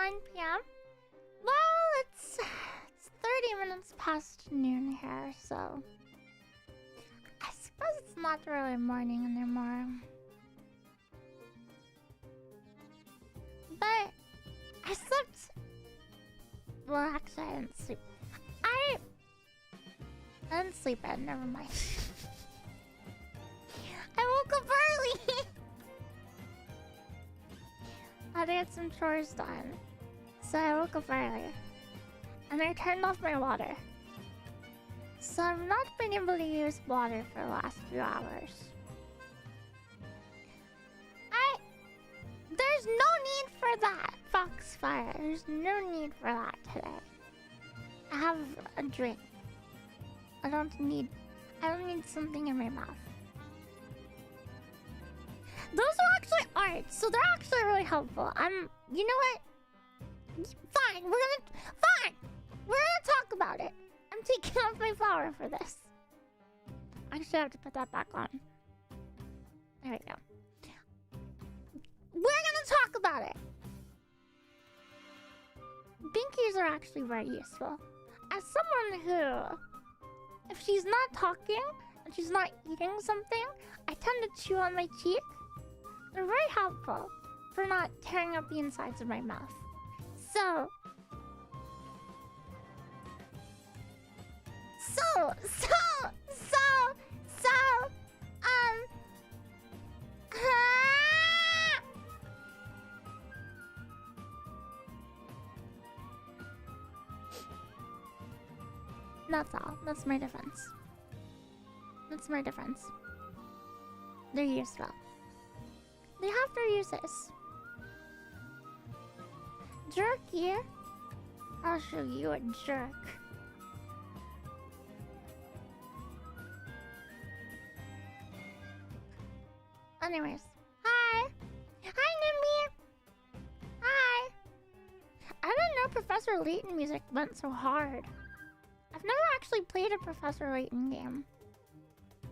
9 p.m. Well, it's 30 minutes past noon here, so I suppose it's not really morning anymore. But I slept. Well, actually, I didn't sleep. I didn't sleep in. Never mind. I woke up early. I had to get some chores done, so I woke up early, and I turned off my water. So I've not been able to use water for the last few hours. There's no need for that, Foxfire. There's no need for that today. I have a drink. I don't need something in my mouth. Those are actually art, so they're actually really helpful. You know what? Fine, we're gonna talk about it. I'm taking off my flower for this. Actually, I have to put that back on. There we go. We're gonna talk about it. Binkies are actually very useful. As someone who, if she's not talking and she's not eating something, I tend to chew on my cheek. They're very helpful for not tearing up the insides of my mouth. So, that's all. That's my defense. That's my defense. They're useful. They have their uses. Jerky. I'll show you a jerk. Anyways. Hi! Hi, Nimby! Hi! I didn't know Professor Layton music went so hard. I've never actually played a Professor Layton game.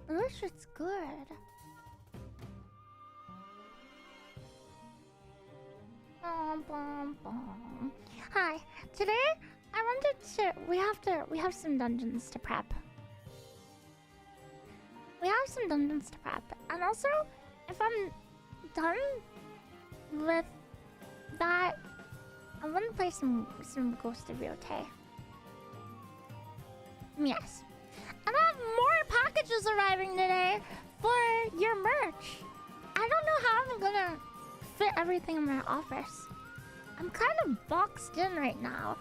But this shit's good. Hi. Today I wanted to we have some dungeons to prep. And also, if I'm done with that, I want to play some Ghost of Yotei. Yes. And I have more packages arriving today for your merch. I don't know how I'm gonna fit everything in my office. I'm kind of boxed in right now.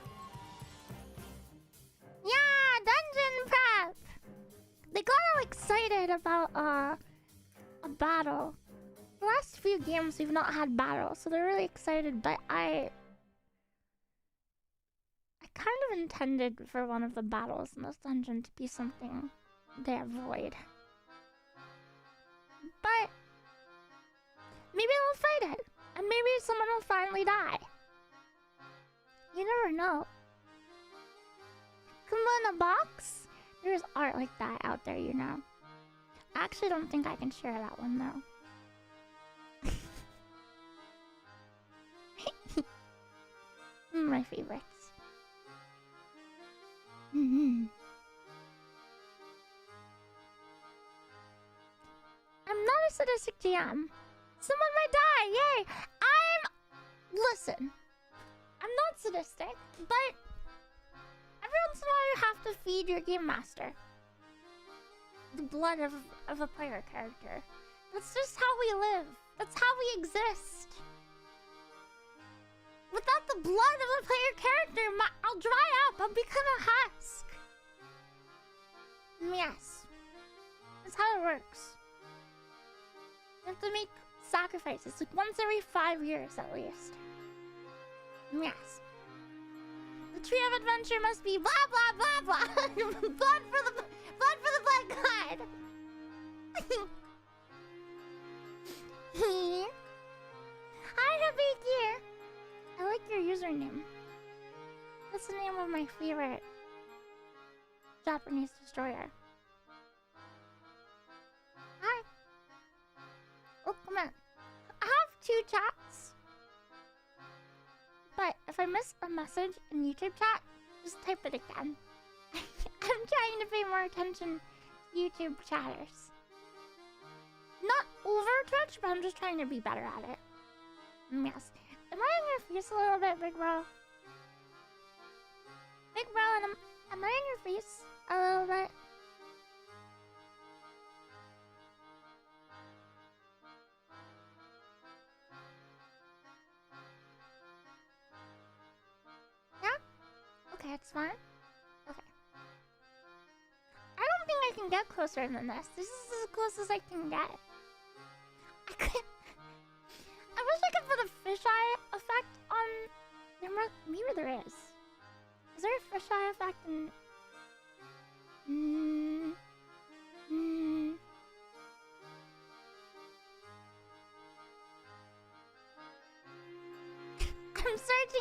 Yeah, dungeon prep! They got all excited about a battle. The last few games we've not had battles, so they're really excited, but I kind of intended for one of the battles in this dungeon to be something they avoid. But maybe they'll fight it, and maybe someone will finally die. You never know. Kumo in a box? There's art like that out there, you know. I actually don't think I can share that one, though. My favorites. I'm not a sadistic GM. Someone might die, yay! Listen, I'm not sadistic, but every once in a while you have to feed your game master the blood of a player character. That's just how we live. That's how we exist. Without the blood of a player character, I'll dry up. I'll become a husk. Yes. That's how it works. You have to make sacrifices, like once every 5 years at least. Yes. The tree of adventure must be blah blah blah blah. blood for the blood god. Hi, Happy Gear. I like your username. That's the name of my favorite Japanese destroyer. Hi. Oh, come on. I have 2 chats. But if I miss a message in YouTube chat, just type it again. I'm trying to pay more attention to YouTube chatters. Not over Twitch, but I'm just trying to be better at it. Yes. Am I in your face a little bit, Big Bro? Big Bro, and am I in your face a little bit? Yeah? Okay, it's fine. Okay. I don't think I can get closer than this. This is as close as I can get. I wish I could put a fisheye effect on... Maybe there is. Is there a fisheye effect in...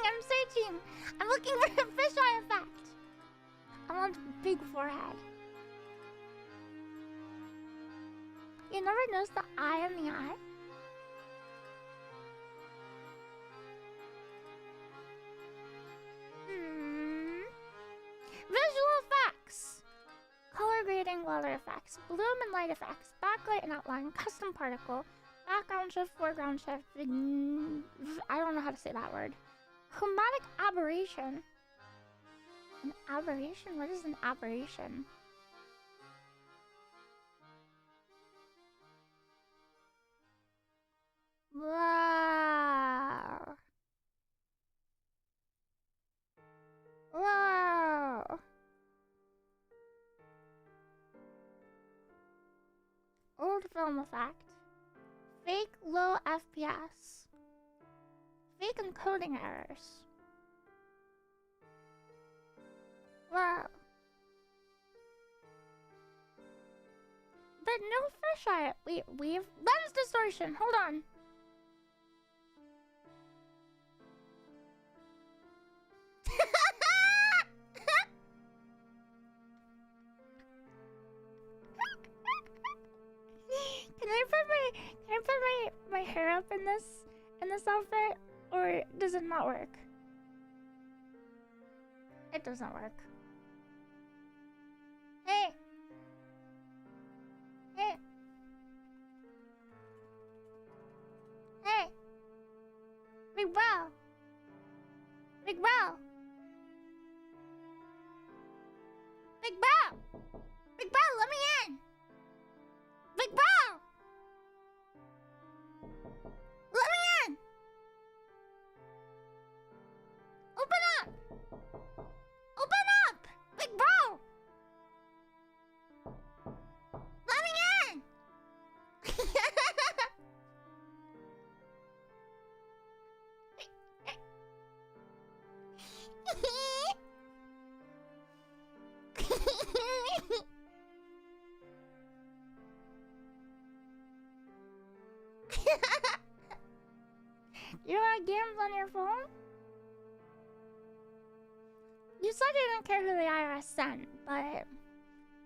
I'm searching! I'm looking for a fisheye effect! I want a big forehead. You never noticed the eye in the eye? Visual effects! Color grading, weather effects, bloom and light effects, backlight and outline, custom particle, background shift, foreground shift, I don't know how to say that word. Chromatic aberration. An aberration? What is an aberration? Wow. Wow. Old film effect. Fake low FPS. Fake encoding errors. Wow. But no fisheye. Wait, we have lens distortion. Hold on. Can I put my hair up in this outfit, or does it not work? It doesn't work. Hey. Hey. Hey. Big bro. Big bro. Big bro. Big bro, let me in. Big bro. Let me in! Open up! Open up! Big bro! Let me in! You don't have games on your phone? You said you didn't care who the IRS sent, but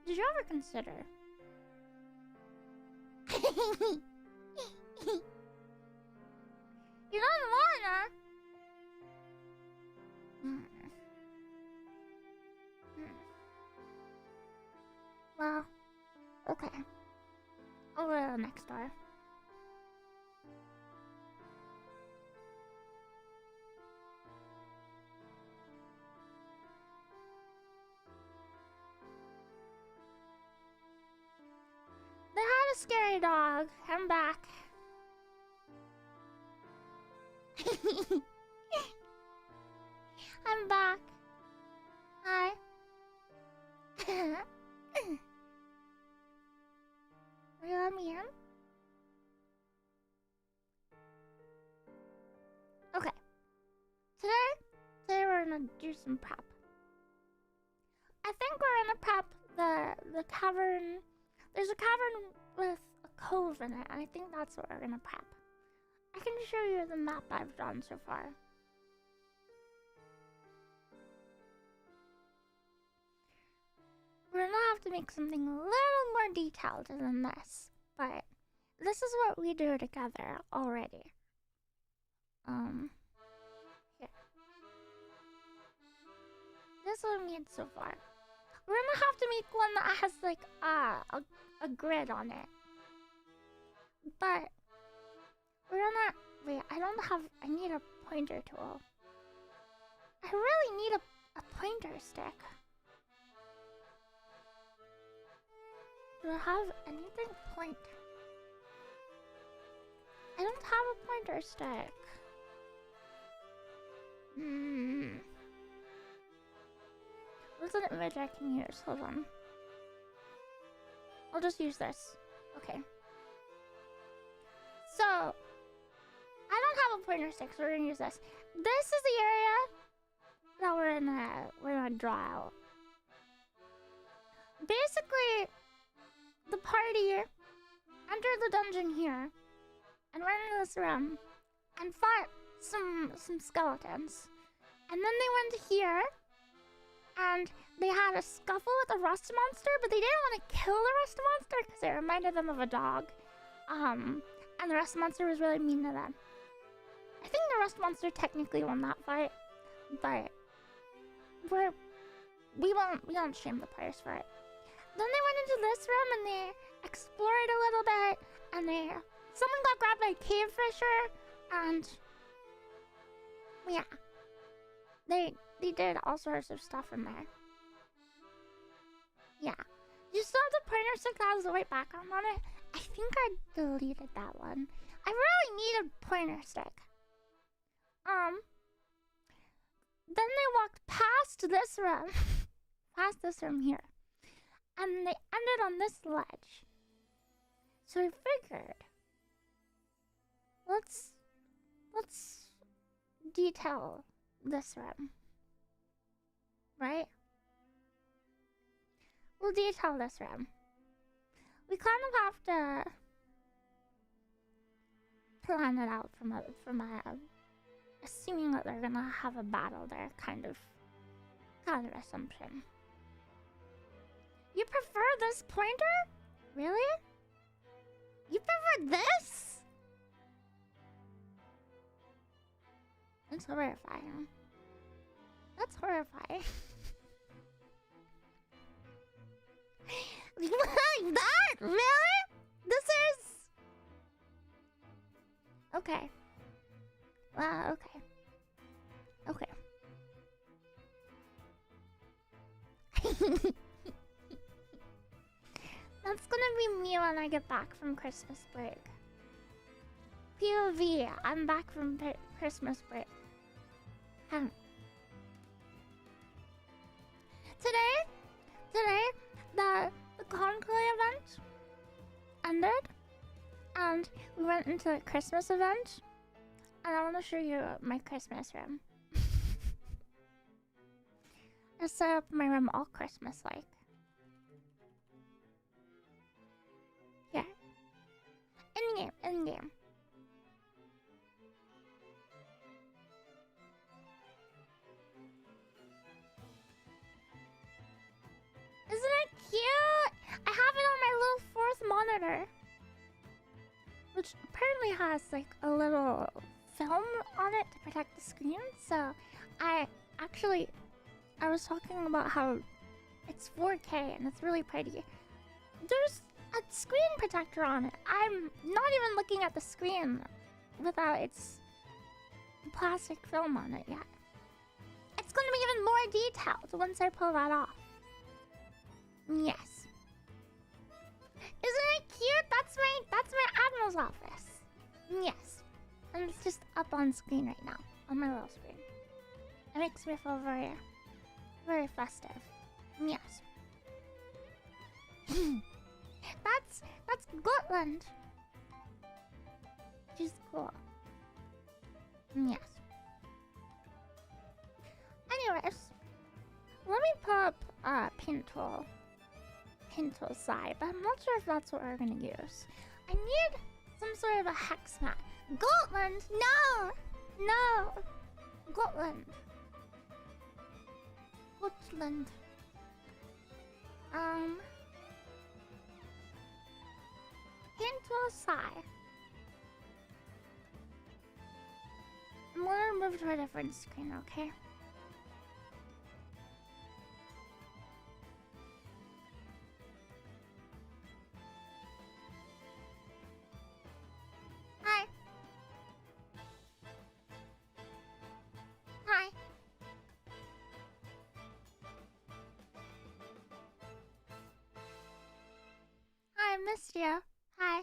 did you ever consider? You don't wanna? Well, okay. I'll go to the next door. They had a scary dog. I'm back. I'm back. Hi. Will you let me in? Okay. Today we're gonna do some prep. I think we're gonna prep the cavern. There's a cavern with a cove in it, and I think that's what we're gonna prep. I can show you the map I've drawn so far. We're gonna have to make something a little more detailed than this, but this is what we do together already. Here. guess what we need so far? We're gonna have to make one that has like a grid on it. But we're gonna wait. I need a pointer tool. I really need a pointer stick. Do I have anything point? I don't have a pointer stick. What's an image I can use? Hold on. I'll just use this. Okay. So, I don't have a pointer stick, so we're gonna use this. This is the area that we're gonna draw out. Basically, the party entered the dungeon here and went into this room and fought some skeletons. And then they went here and they had a scuffle with a rust monster, but they didn't want to kill the rust monster because it reminded them of a dog. And the rust monster was really mean to them. I think the rust monster technically won that fight, but we won't shame the players for it. Then they went into this room and they explored a little bit, and someone got grabbed by a cave fisher, and yeah, they did all sorts of stuff in there. Yeah, you still have the pointer stick that has the white background on it. I think I deleted that one. I really need a pointer stick. Then they walked past this room, past this room here, and they ended on this ledge. So I figured, let's detail this room, right? We'll detail this room. We kind of have to plan it out from assuming that they're gonna have a battle there, kind of assumption. You prefer this pointer? Really? You prefer this? That's horrifying. That's horrifying. Like that? Really? This is... Okay. Okay. Okay. That's gonna be me when I get back from Christmas break. POV, I'm back from Christmas break. Today, the conclave event ended, and we went into the Christmas event, and I want to show you my Christmas room. I set up my room all Christmas-like. Yeah. In game. Isn't it cute? I have it on my little fourth monitor, which apparently has like a little film on it to protect the screen. So I was talking about how it's 4K and it's really pretty. There's a screen protector on it. I'm not even looking at the screen without its plastic film on it yet. It's gonna be even more detailed once I pull that off. Yes. Isn't it cute? That's my Admiral's office. Yes. And it's just up on screen right now, on my little screen. It makes me feel very, very festive. Yes. That's Gotland. Which is cool. Yes. Anyways, let me pull up paint tool side, but I'm not sure if that's what we're gonna use. I need some sort of a hex map. Gotland! No! Gotland. Paint tool side. I'm gonna move to a different screen, okay? missed you. Hi.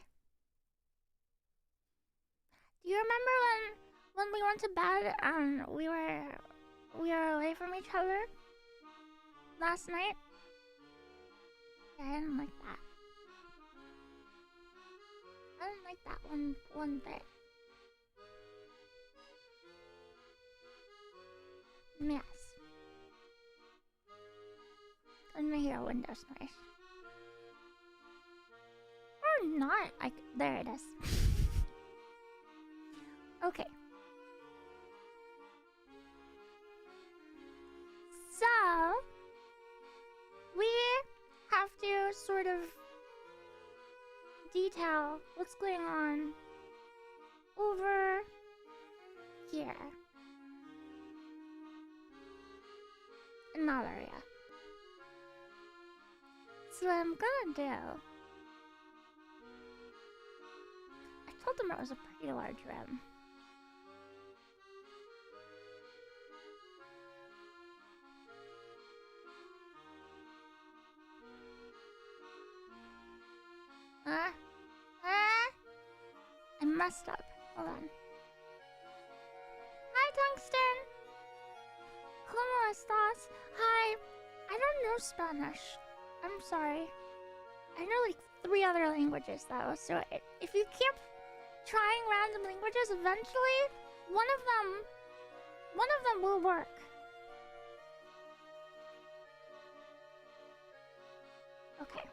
Do you remember when we went to bed and we were away from each other last night? Yeah, I didn't like that. I didn't like that one bit. Yes. I'm gonna hear a Windows noise. Or not. There it is. Okay. So, we have to sort of detail what's going on over here. In that area. So what I'm gonna do... I told them it was a pretty large room. I messed up. Hold on. Hi, Tungsten! ¿Cómo estás? Hi. I don't know Spanish. I'm sorry. I know like 3 other languages though, so if you keep trying random languages, eventually one of them will work. Okay.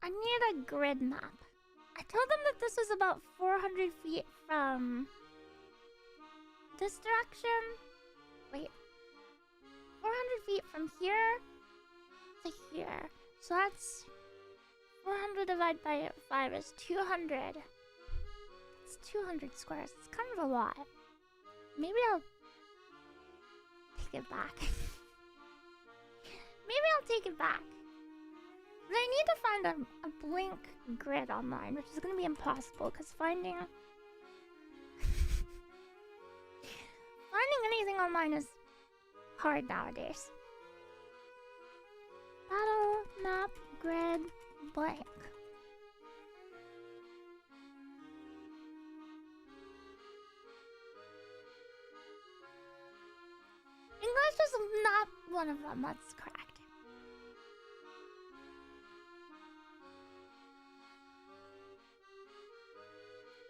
I need a grid map. I told them that this was about 400 feet from this direction. Wait. 400 feet from here to here. So that's 400 divided by 5 is 200. It's 200 squares. It's kind of a lot. Maybe I'll take it back. Maybe I'll take it back. But I need to find a blank grid online, which is going to be impossible because finding anything online is hard nowadays. Battle map grid blank. English is not one of them, that's correct.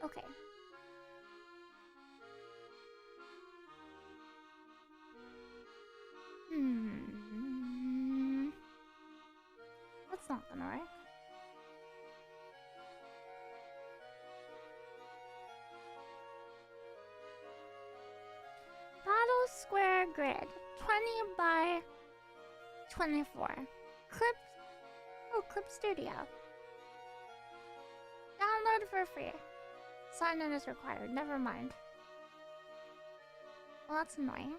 Okay. That's not gonna work. Battle square grid. 20 by 24. Clip Studio. Download for free. Sign in is required. Never mind. Well, that's annoying.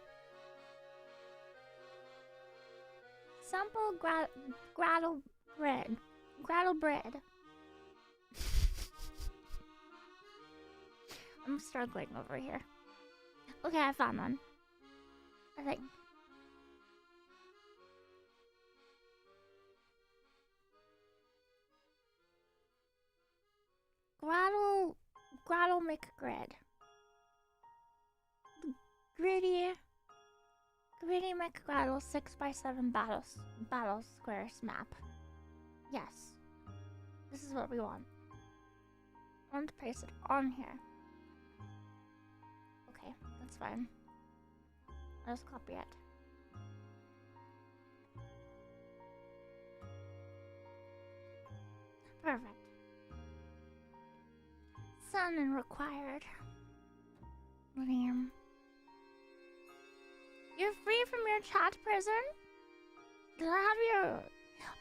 Sample Grattle bread. I'm struggling over here. Okay, I found one. I think. Grattle McGrid. Gritty McGrattle 6x7 battle squares map. Yes. This is what we want. I want to paste it on here. Okay, that's fine. I'll just copy it. Perfect. Sign in required. Name. You're free from your chat prison? Did I have your...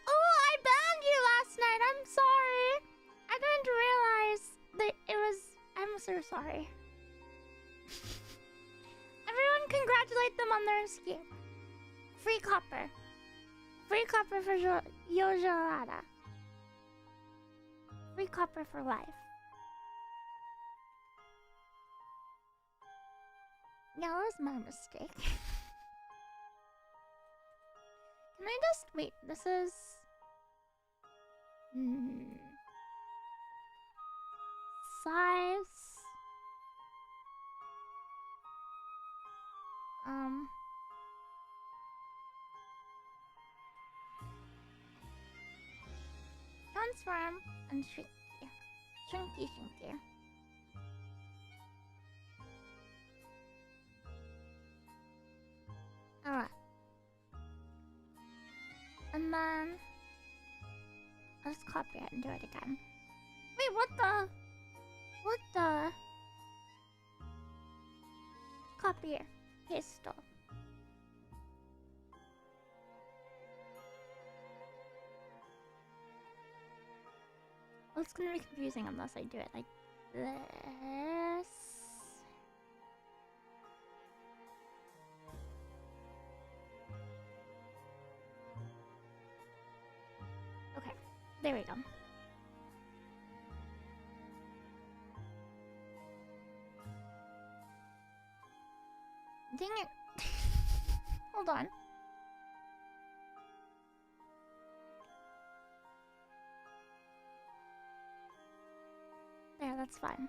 Oh, I banned you last night! I'm sorry! I didn't realize that it was... I'm so sorry. Everyone congratulate them on their escape. Free copper. Free copper for Yojalada. Free copper for life. Yeah, that was my mistake. Can I just... Wait, this is... Size. Transform and shrinky. Shrinky. Alright. And then I'll just copy it and do it again. Wait, what the? Copy here. Paste all. Well, it's gonna be confusing unless I do it like this. Okay, there we go. Dang it. Hold on. There, that's fine.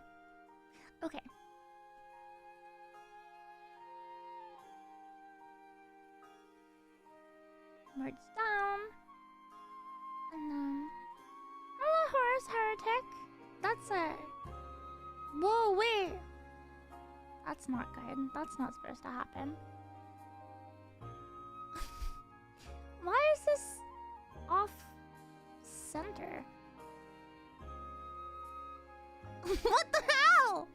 Okay. Words down. And then... Hello, Horus Heretic. That's it. Whoa, wait. That's not good. That's not supposed to happen. Why is this off center? What the hell?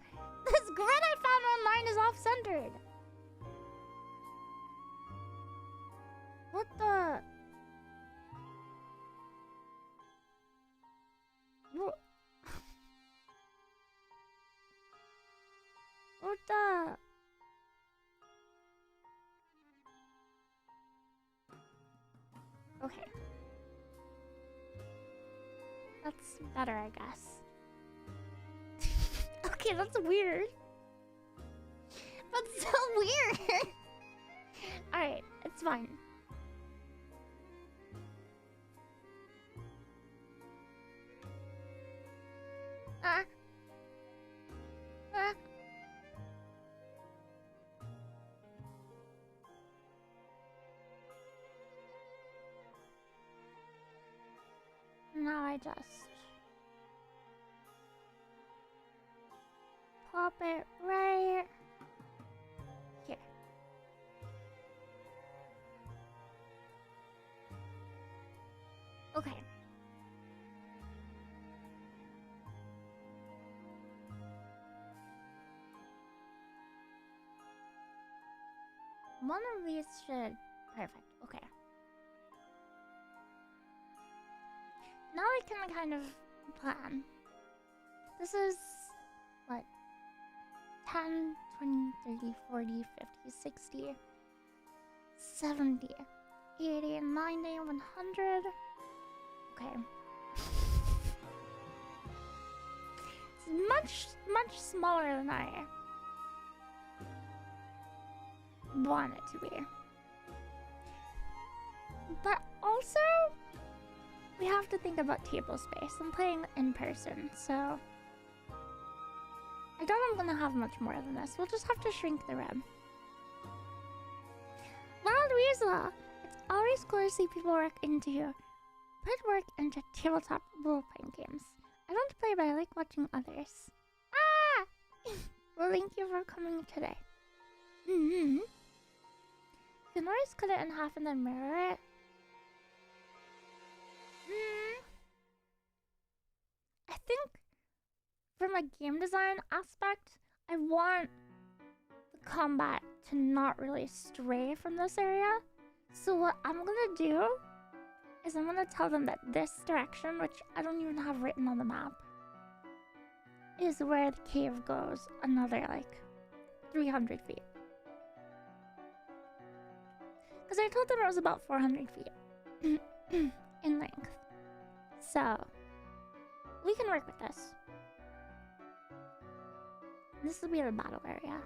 This grid I found online is off centered. What the? What the? Okay. That's better, I guess. Okay, that's weird. That's so weird. Alright, it's fine. Now I just pop it right here. Okay. One of these should... Perfect. Okay. Now I can kind of plan. This is... what? 10, 20, 30, 40, 50, 60, 70, 80, 90, 100. Okay. It's much smaller than I want it to be. But also, we have to think about table space. I'm playing in person, so I doubt I'm gonna have much more than this. We'll just have to shrink the room. Well, Louisa, it's always cool to see people put work into tabletop role-playing games. I don't play, but I like watching others. Ah! Well, thank you for coming today. You can always cut it in half and then mirror it. I think from a game design aspect, I want the combat to not really stray from this area. So what I'm gonna do is I'm gonna tell them that this direction, which I don't even have written on the map, is where the cave goes another like 300 feet. Because I told them it was about 400 feet in length. So we can work with this. This will be the battle area.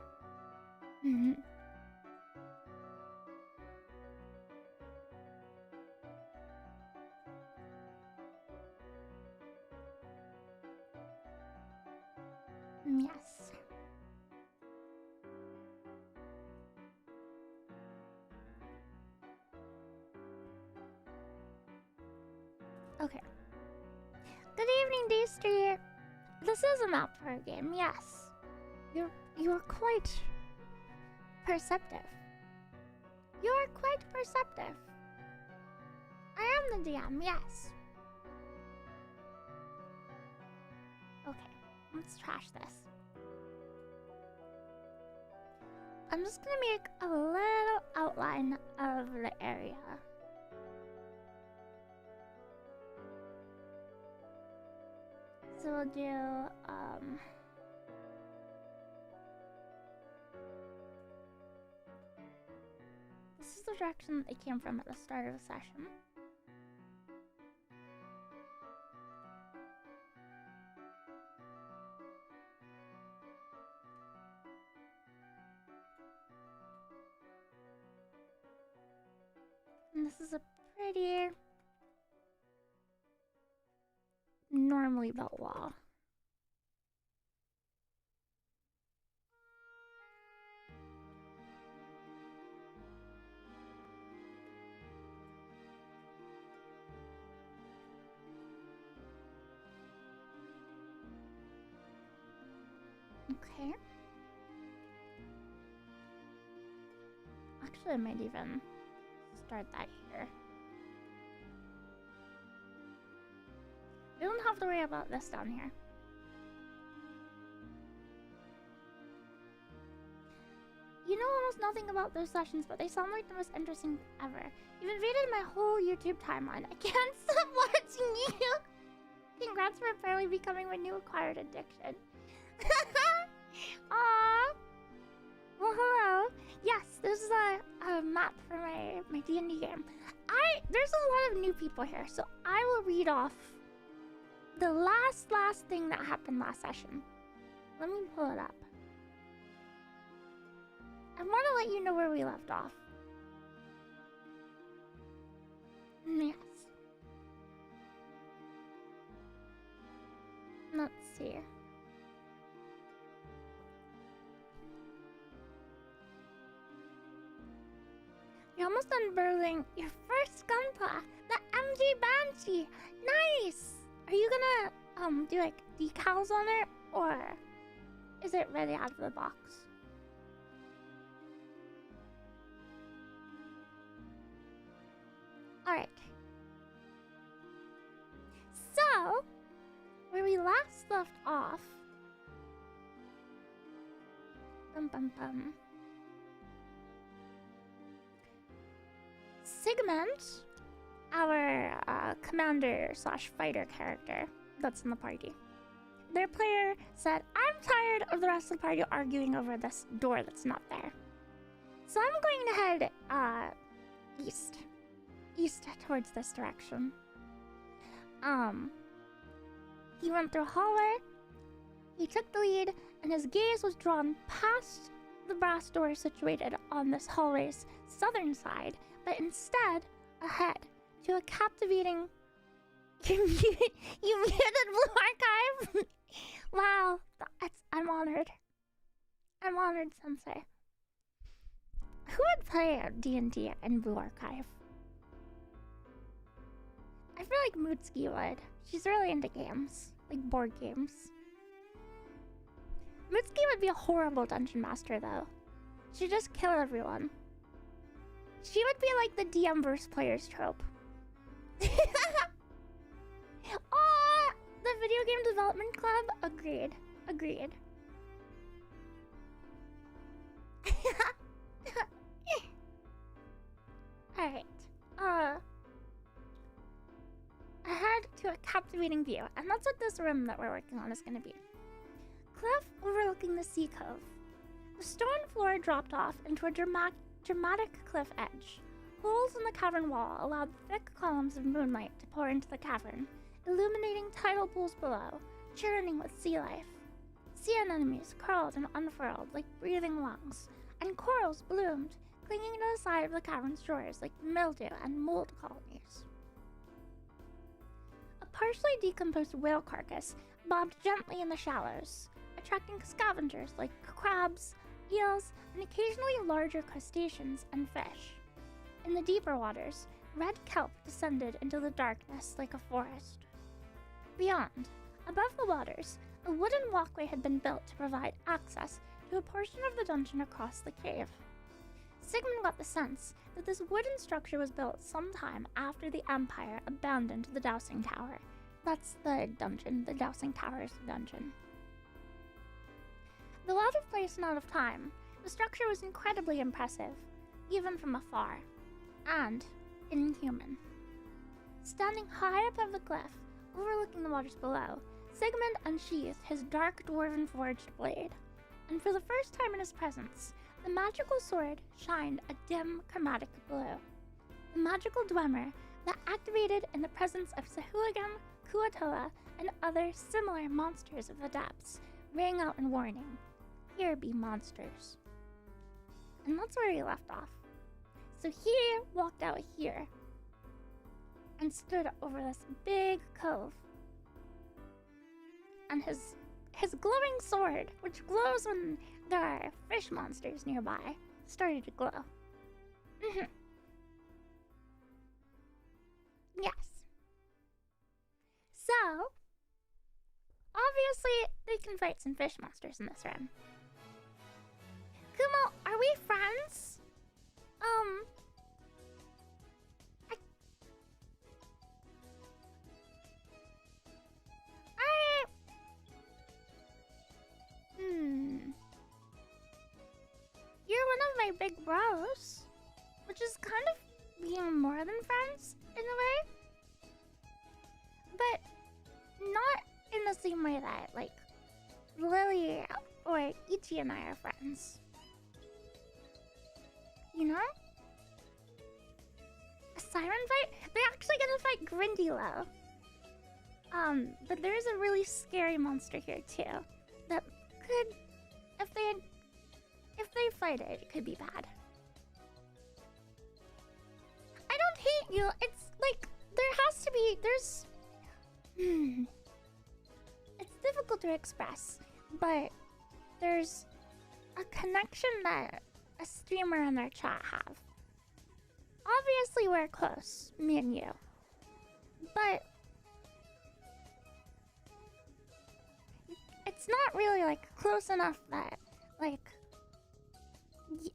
Okay. Good evening, D-Street. This is a map for a game, yes. You're quite perceptive. You're quite perceptive. I am the DM, yes. Okay, let's trash this. I'm just gonna make a little outline of the area. So we'll do, this is the direction that they came from at the start of the session. And this is a pretty normally built wall. Okay. Actually, I might even start that here. We don't have to worry about this down here. You know almost nothing about those sessions, but they sound like the most interesting ever. You've invaded my whole YouTube timeline. I can't stop watching you. Congrats for barely becoming my new acquired addiction. Aww. Well, hello. Yes, this is a map for my D&D game. There's a lot of new people here, so I will read off the last thing that happened last session. Let me pull it up. I want to let you know where we left off. Yes. Let's see. You're almost unburling your first gunpla, the MG Banshee. Nice! Are you gonna do like decals on it, or is it ready out of the box? Alright. So, where we last left off. Sigmund, our commander slash fighter character that's in the party, their player said, I'm tired of the rest of the party arguing over this door that's not there. So I'm going to head east towards this direction. He went through a hallway, he took the lead, and his gaze was drawn past the brass door situated on this hallway's southern side, but instead ahead to a captivating... You muted Blue Archive? Wow, I'm honored. I'm honored, Sensei. Who would play D&D in Blue Archive? I feel like Mootski would. She's really into games, like board games. Mootski would be a horrible dungeon master, though. She'd just kill everyone. She would be like the DM versus players trope. Oh, the video game development club? Agreed. Agreed. Alright. Ahead to a captivating view, and that's what this room that we're working on is going to be. Cliff overlooking the sea cove. The stone floor dropped off into a dramatic cliff edge. Holes in the cavern wall allowed thick columns of moonlight to pour into the cavern, illuminating tidal pools below, churning with sea life. Sea anemones curled and unfurled like breathing lungs, and corals bloomed, clinging to the side of the cavern's shores like mildew and mold colonies. A partially decomposed whale carcass bobbed gently in the shallows, attracting scavengers like crabs, eels, and occasionally larger crustaceans and fish. In the deeper waters, red kelp descended into the darkness like a forest. Beyond, above the waters, a wooden walkway had been built to provide access to a portion of the dungeon across the cave. Sigmund got the sense that this wooden structure was built sometime after the Empire abandoned the Dowsing Tower. That's the dungeon. The Dowsing Tower is the dungeon. Though out of place and out of time, the structure was incredibly impressive, even from afar, and inhuman. Standing high above the cliff, overlooking the waters below, Sigmund unsheathed his dark dwarven forged blade, and for the first time in his presence, the magical sword shined a dim chromatic blue. The magical dwemer that activated in the presence of Sahuagin, Kuatoa, and other similar monsters of the depths, rang out in warning. Here be monsters. And that's where he left off. So he walked out here and stood over this big cove. And his glowing sword, which glows when there are fish monsters nearby, started to glow. Yes. So, obviously, they can fight some fish monsters in this room. Kumo, are we friends? You're one of my big bros, which is kind of being more than friends in a way, but not in the same way that, like, Lily or Ichi and I are friends. You know? A siren fight? They're actually gonna fight Grindylow. But there is a really scary monster here too that could, if they fight it, it could be bad. I don't hate you. It's like it's difficult to express, but there's a connection that a streamer in their chat have. Obviously we're close, me and you, but it's not really like close enough that like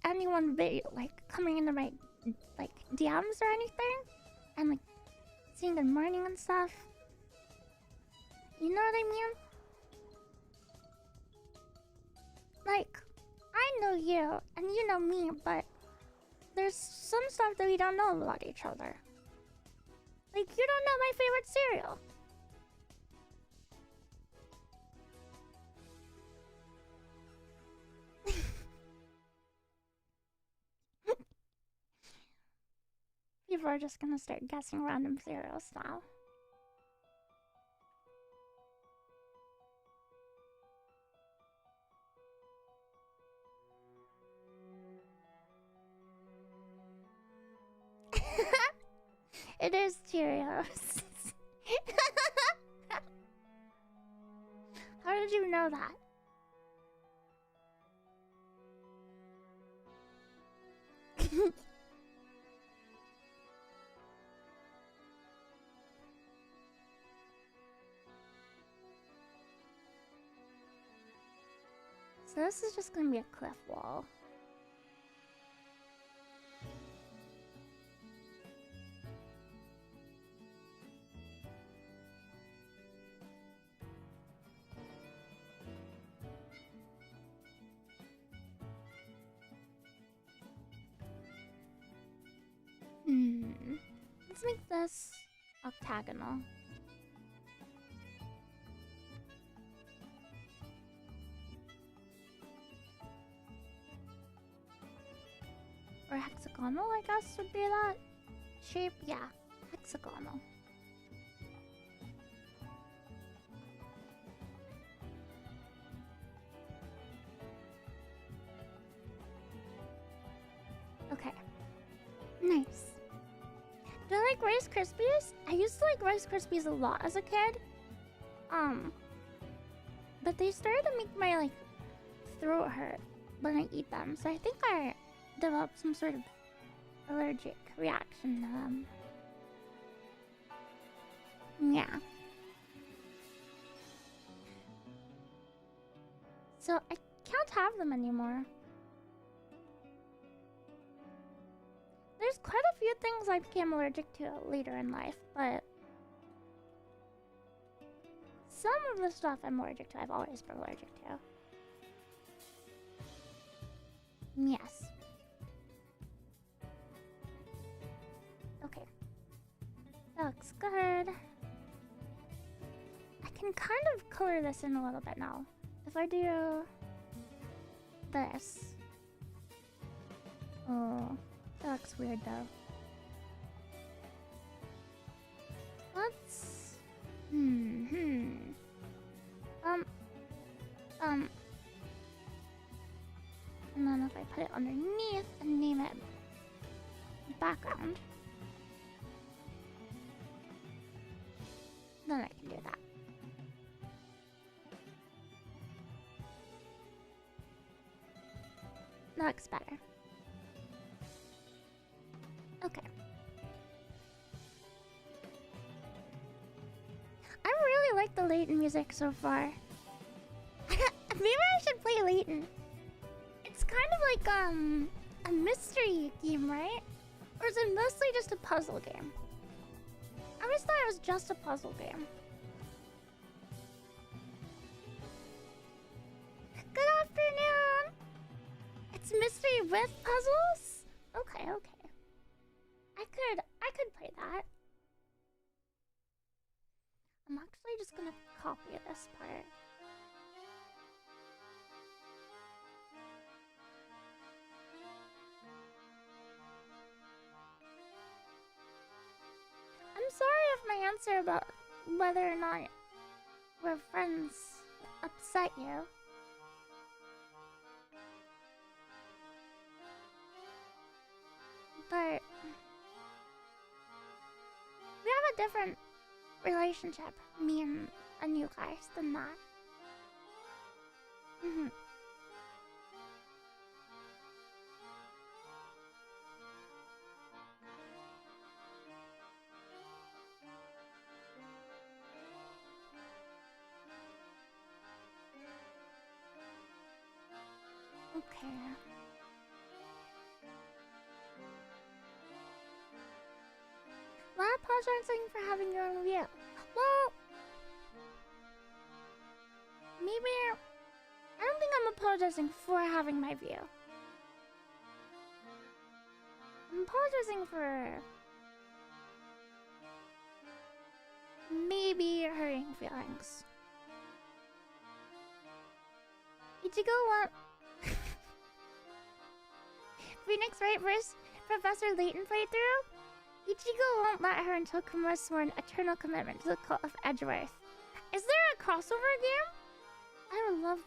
anyone would be like coming into my like DMs or anything and like saying good morning and stuff. You know what I mean? Like, I know you and you know me, but there's some stuff that we don't know about each other. Like, you don't know my favorite cereal. People are just gonna start guessing random cereals now. It is Cheerios. How did you know that? So this is just gonna be a cliff wall. Let's make this octagonal. Or hexagonal, I guess would be that shape. Yeah, hexagonal. Okay. Nice. Do I like Rice Krispies? I used to like Rice Krispies a lot as a kid. But they started to make my like throat hurt when I eat them, so I think I developed some sort of allergic reaction to them. Yeah. So I can't have them anymore. There's quite a few things I became allergic to later in life, but some of the stuff I'm allergic to, I've always been allergic to. Yes. Okay. That looks good. I can kind of color this in a little bit now. If I do this. Oh, that looks weird though. Let's... And then if I put it underneath and name it background, then I can do that. That looks better. Okay. I really like the Layton music so far. Maybe I should play Layton. It's kind of like a mystery game, right? Or is it mostly just a puzzle game? I always thought it was just a puzzle game. Good afternoon! It's mystery with puzzles? Okay, okay. I could play that. I'm actually just gonna copy this part. I'm sorry if my answer about whether or not we're friends upset you. But we have a different relationship, me and you guys, than that. Okay. Why apologizing for having your own view? Well, maybe I don't think I'm apologizing for having my view. I'm apologizing for maybe hurting feelings. Ichigo want Phoenix Wright vs. Professor Layton playthrough? Ichigo won't let her until Kumo sworn eternal commitment to the cult of Edgeworth. Is there a crossover game? I would love...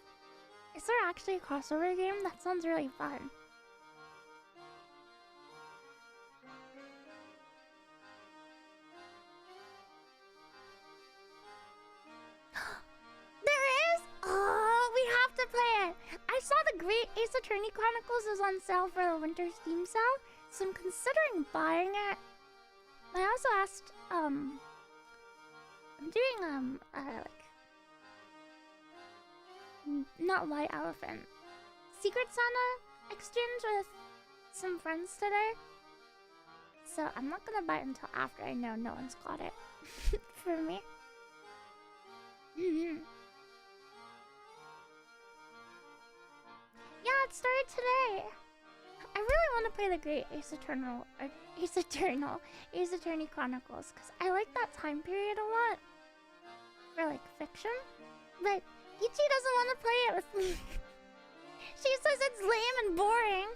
Is there actually a crossover game? That sounds really fun. There is? Oh, we have to play it! I saw the Great Ace Attorney Chronicles is on sale for the winter Steam sale, so I'm considering buying it. I also asked, I'm doing, not White Elephant, Secret Santa exchange with some friends today. So I'm not gonna buy it until after I know no one's got it for me. Yeah, it started today. I really want to play the Great Ace Attorney Chronicles, because I like that time period a lot. For, like, fiction. But Ichi doesn't want to play it with me. She says it's lame and boring.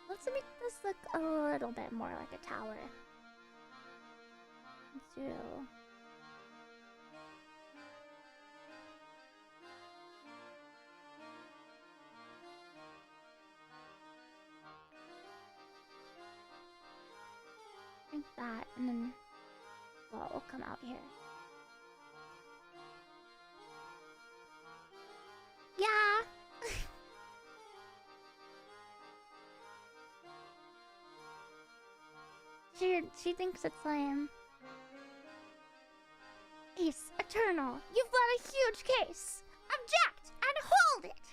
Let's make this look a little bit more like a tower. Let's do... like that, and then, well, we'll come out here. Yeah! She thinks it's lame. Ace, Eternal, you've got a huge case. Object and hold it.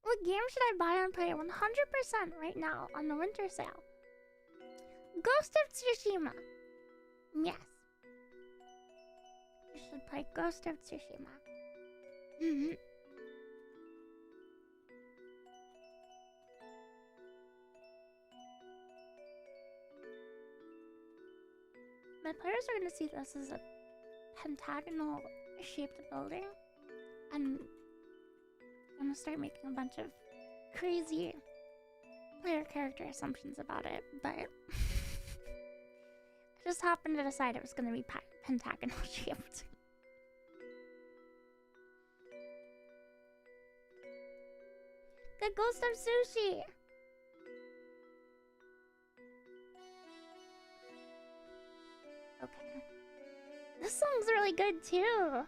What game should I buy and play 100% right now on the winter sale? Ghost of Tsushima. Yes. You should play Ghost of Tsushima. My players are going to see this as a pentagonal shaped building, and I'm going to start making a bunch of crazy player character assumptions about it, but I just happened to decide it was going to be pentagonal shaped. The Ghost of Sushi! Okay. This song's really good too.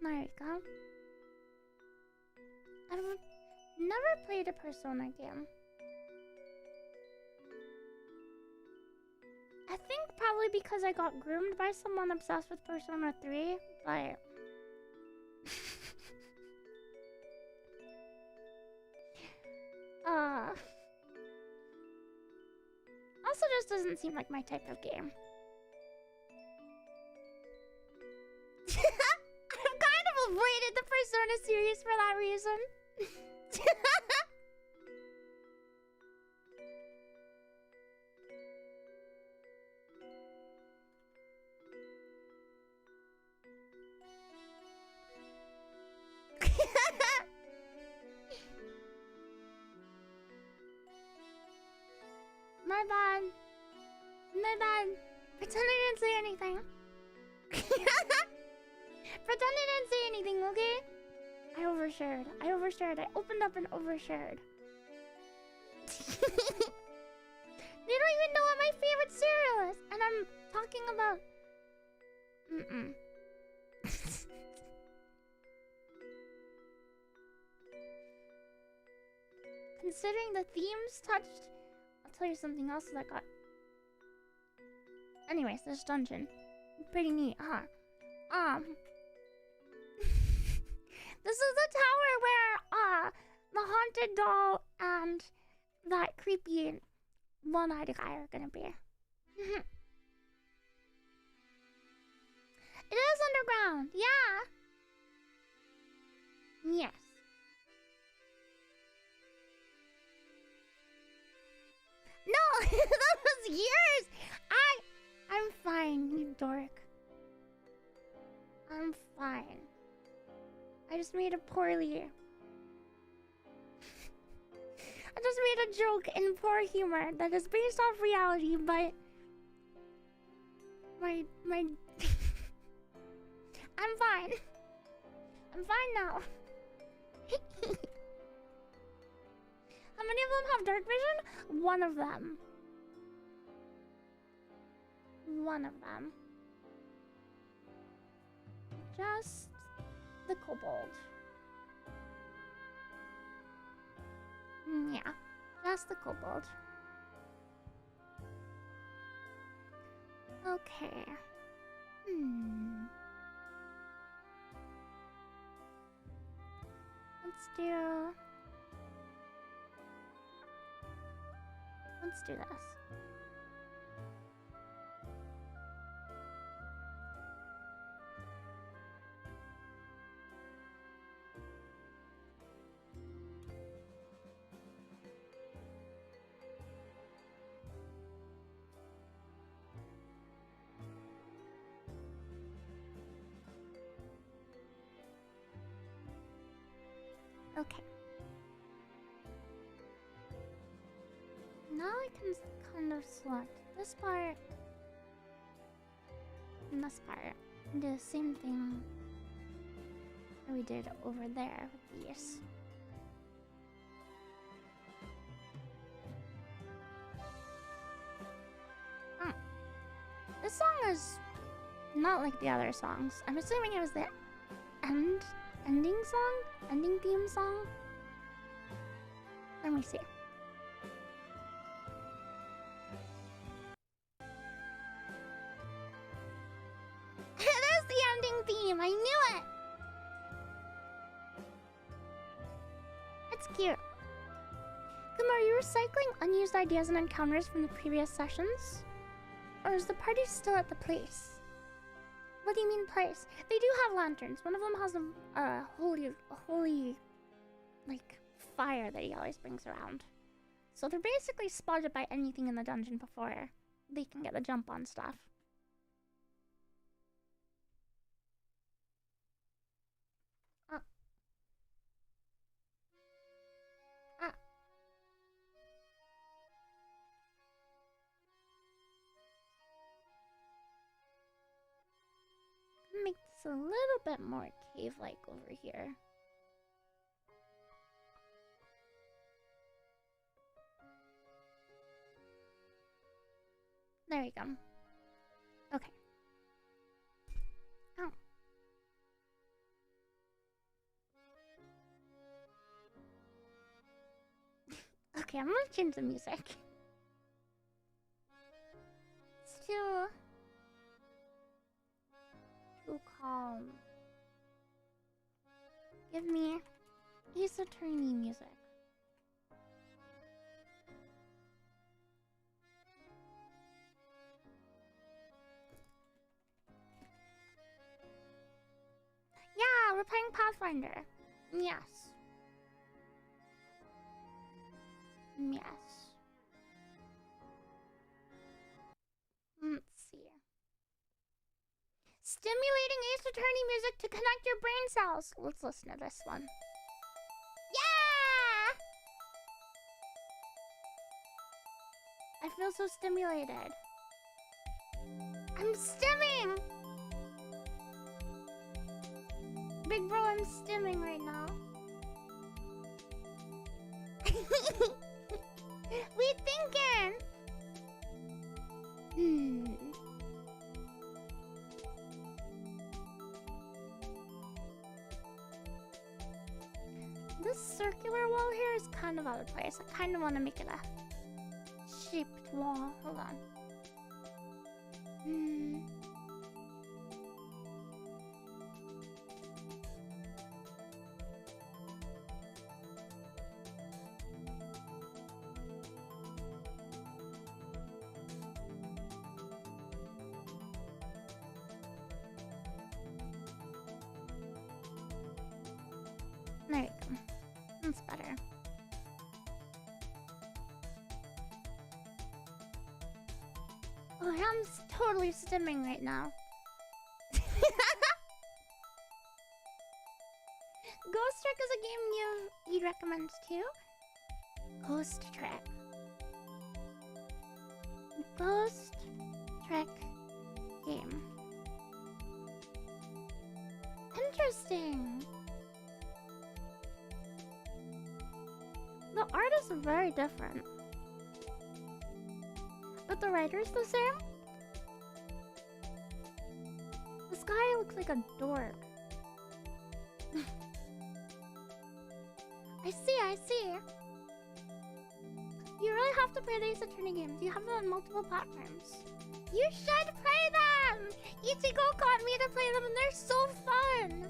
There you go. I've never played a Persona game. I think probably because I got groomed by someone obsessed with Persona 3, but... also just doesn't seem like my type of game. Avoided the Persona series for that reason. My bad. My bad. Pretend I didn't say anything. Pretend I didn't say anything, okay? I overshared. I opened up and overshared. They don't even know what my favorite cereal is, and I'm talking about... Considering the themes touched... I'll tell you something else that got... Anyways, this dungeon. Pretty neat, huh? This is the tower where, the haunted doll and that creepy one-eyed guy are gonna be. It is underground, yeah! Yes. No! That was years! I'm fine, you dork. I'm fine. I just made it poorly. I just made a joke in poor humor that is based off reality, but my I'm fine. I'm fine now. How many of them have dark vision? One of them. One of them. Just the kobold. Yeah, just the kobold. Okay. Let's do this. Okay. now I can kind of select this part and this part and do the same thing that we did over there with these. This song is not like the other songs. I'm assuming it was the ending song? Ending theme song? Let me see. It is the ending theme! I knew it! It's cute. Kumo, are you recycling unused ideas and encounters from the previous sessions? Or is the party still at the place? What do you mean place? They do have lanterns. One of them has a holy, like, fire that he always brings around. So they're basically spotted by anything in the dungeon before they can get the jump on stuff. Make this a little bit more cave-like over here. There we go. Okay. Oh. Okay, I'm gonna change the music. It's too calm. Give me Ace Attorney music. Yeah, we're playing Pathfinder. Yes. Yes. Let's see. Stimulating Ace Attorney music to connect your brain cells. Let's listen to this one. Yeah! I feel so stimulated. I'm stimming! Big bro, I'm stimming right now. We thinking! This circular wall here is kind of out of place. I kind of want to make it a shaped wall. Hold on. There you go. That's better. Oh, I'm totally stimming right now. Ghost Trek is a game you'd recommend too? Ghost Trek. Ghost Trek game. Interesting. The art is very different. But the writer's the same? This guy looks like a dork. I see. You really have to play the Ace Attorney games. You have them on multiple platforms. You should play them! Ichigo got me to play them and they're so fun!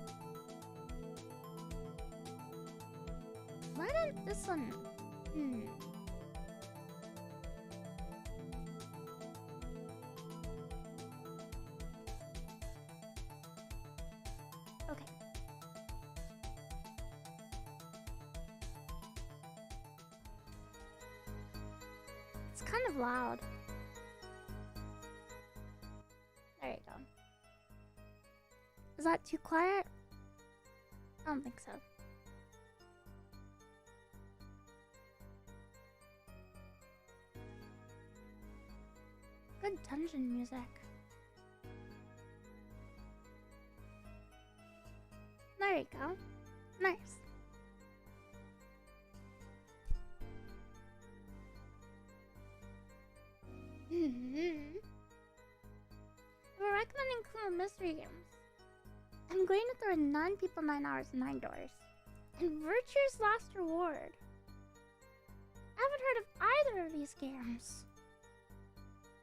Why didn't this one... Okay. It's kind of loud. There you go. Is that too quiet? I don't think so. Good dungeon music. There you go. Nice. We're recommending Kumo mystery games. I'm going to throw 9 people, 9 hours, 9 doors. And Virtue's Last Reward. I haven't heard of either of these games.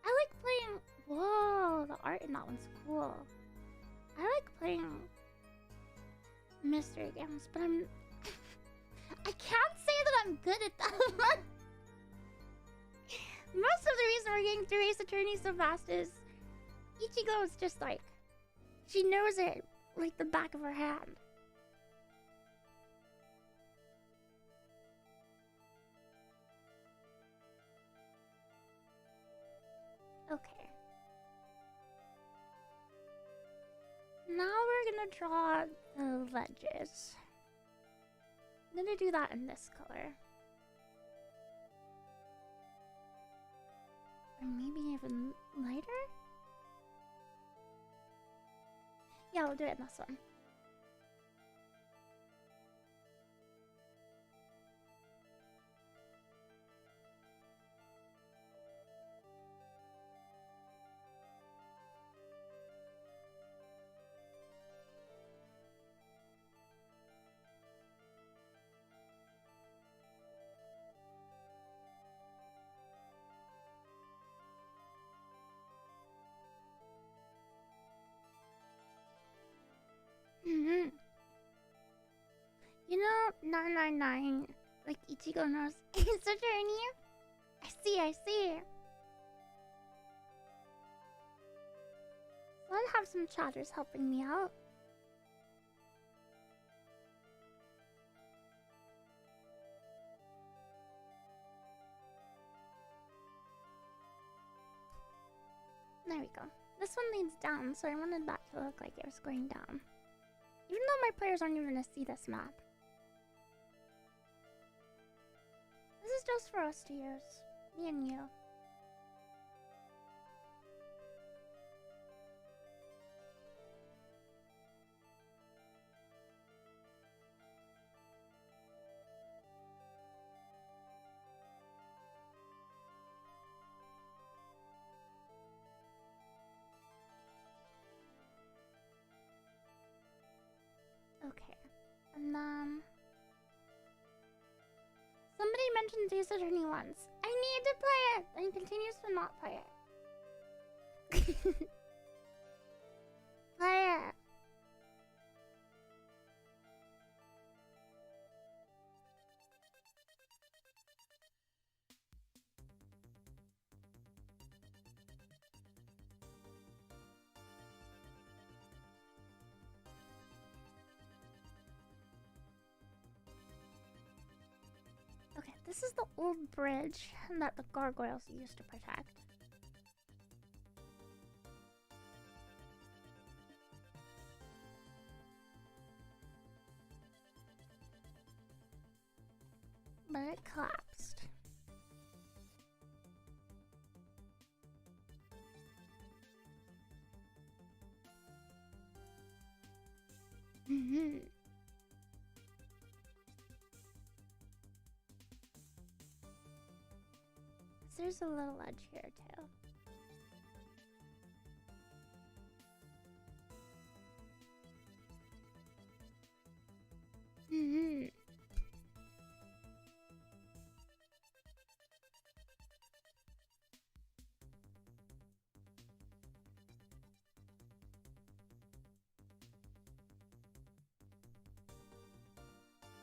I like playing... Whoa, the art in that one's cool. I like playing mystery games, but I'm... I can't say that I'm good at them. Most of the reason we're getting through Ace Attorney so fast is Ichigo is just like... She knows it like the back of her hand. Okay. Now we're gonna draw the ledges. I'm gonna do that in this color. Or maybe even lighter? Yeah, we'll do it in this one. You know, 999, like Ichigo knows Ace Attorney. I see. So I'll have some chatters helping me out. There we go. This one leads down, so I wanted that to look like it was going down. Even though my players aren't even gonna see this map. This is just for us to use. Me and you. Okay. And then... Somebody mentioned Ace Attorney once. I need to play it! And continues to not play it. Play it! Okay, this is the old bridge that the gargoyles used to protect. But it collapsed. There's a little ledge here too.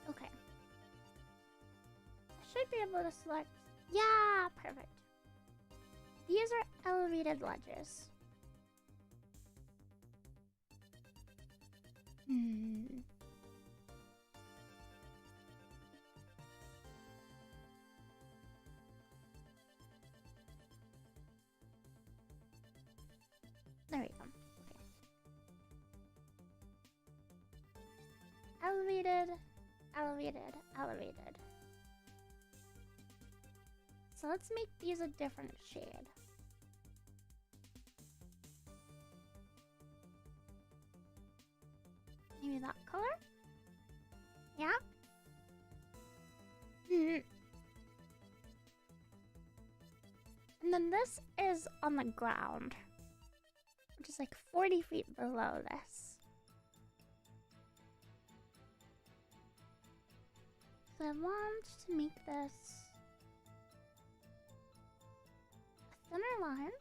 Okay. I should be able to select. Yeah, perfect. These are elevated ledges. There we go. Okay. Elevated, elevated, elevated. So let's make these a different shade. Maybe that color? Yeah? And then this is on the ground, which is like 40 feet below this. So I want to make this a thinner line.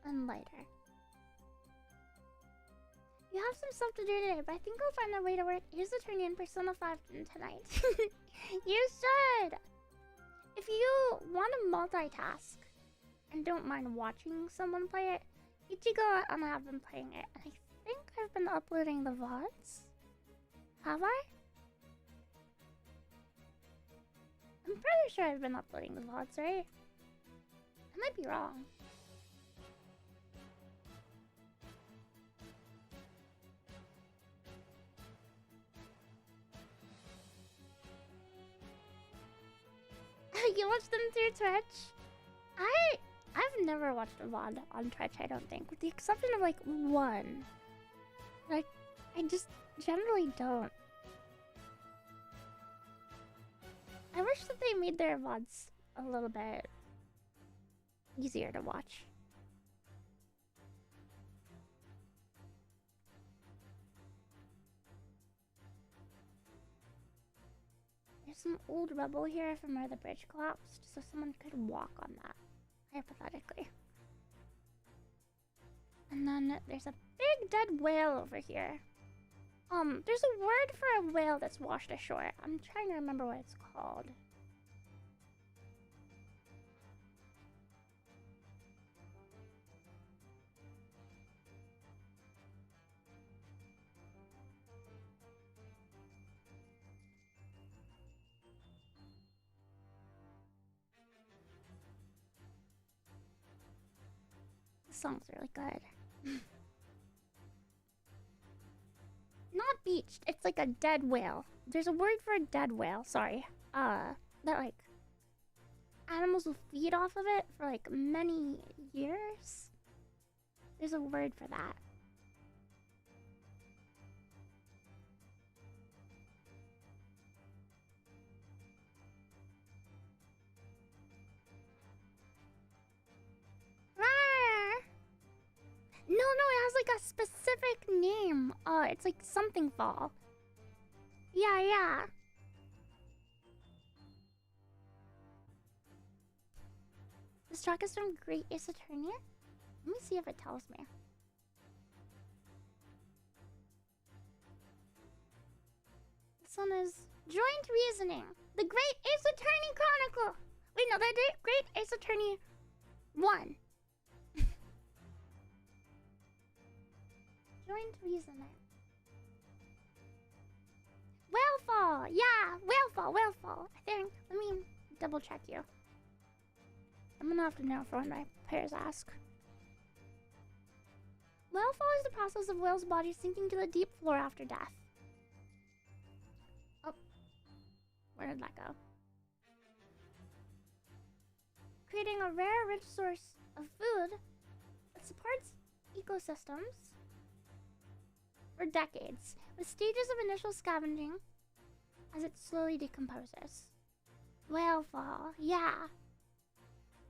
And lighter. You have some stuff to do today, but I think I'll find a way to work Ace Attorney and Persona 5 tonight. You should! If you want to multitask and don't mind watching someone play it, Ichigo and I have been playing it. And I think I've been uploading the VODs. Have I? I'm pretty sure I've been uploading the VODs, right? I might be wrong. You watch them through Twitch? I've never watched a VOD on Twitch, I don't think. With the exception of like one. Like, I just generally don't. I wish that they made their VODs a little bit easier to watch. There's some old rubble here from where the bridge collapsed, so someone could walk on that, hypothetically. And then there's a big dead whale over here. There's a word for a whale that's washed ashore. I'm trying to remember what it's called. The song's really good. Not beached. It's like a dead whale. There's a word for a dead whale. Sorry. That like animals will feed off of it for like many years. There's a word for that. No, it has like a specific name. It's like something fall. Yeah. This track is from Great Ace Attorney. Let me see if it tells me. This one is Joint Reasoning. The Great Ace Attorney Chronicle. Wait, no, the Great Ace Attorney 1. Joint Reasoning. Whalefall! Yeah! Whalefall! I think. Let me double check you. I'm gonna have to know for when my players ask. Whalefall is the process of whales' bodies sinking to the deep floor after death. Oh. Where did that go? Creating a rare, rich source of food that supports ecosystems for decades, with stages of initial scavenging as it slowly decomposes. Whalefall, yeah.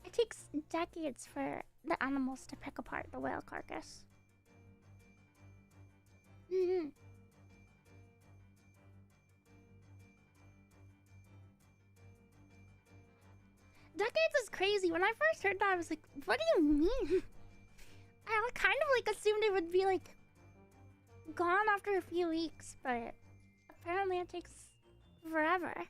It takes decades for the animals to pick apart the whale carcass. Decades is crazy. When I first heard that, I was like, what do you mean? I kind of like assumed it would be like gone after a few weeks, but apparently it takes forever.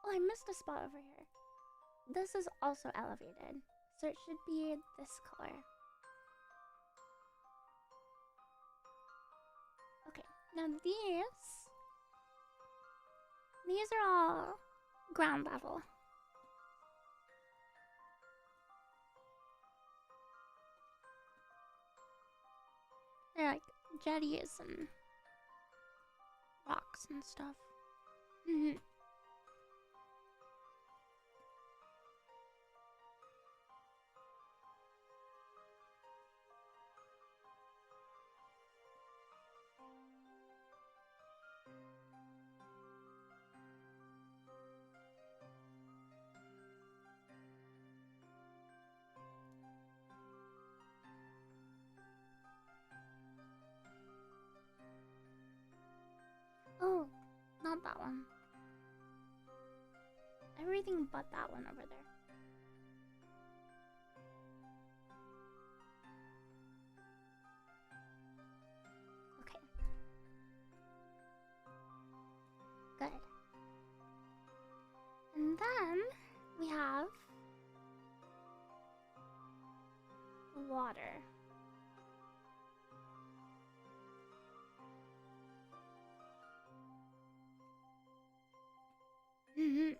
Oh, I missed a spot over here. This is also elevated, so it should be this color. Okay, now these are all ground level. They're like jetties and rocks and stuff. Mhm. Oh, not that one. Everything but that one over there. Okay. Good. And then we have water. Mm-hmm.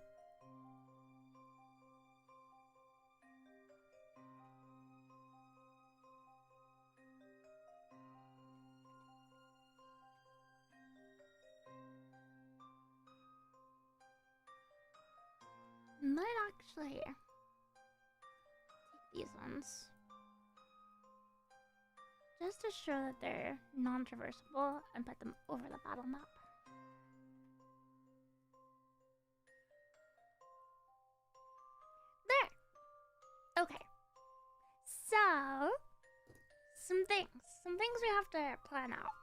Might actually take these ones. Just to show that they're non-traversable and put them over the battle map. There! Okay. So, some things we have to plan out.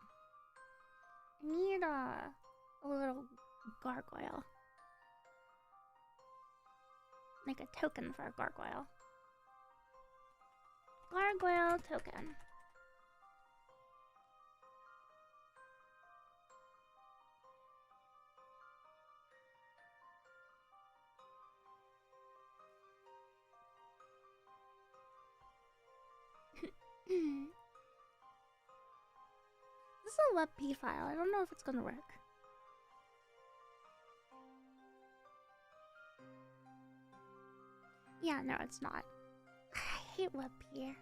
I need a little gargoyle. Make a token for a gargoyle. Gargoyle token. This is a WebP file. I don't know if it's gonna work. Yeah, no, it's not. I hate WebP.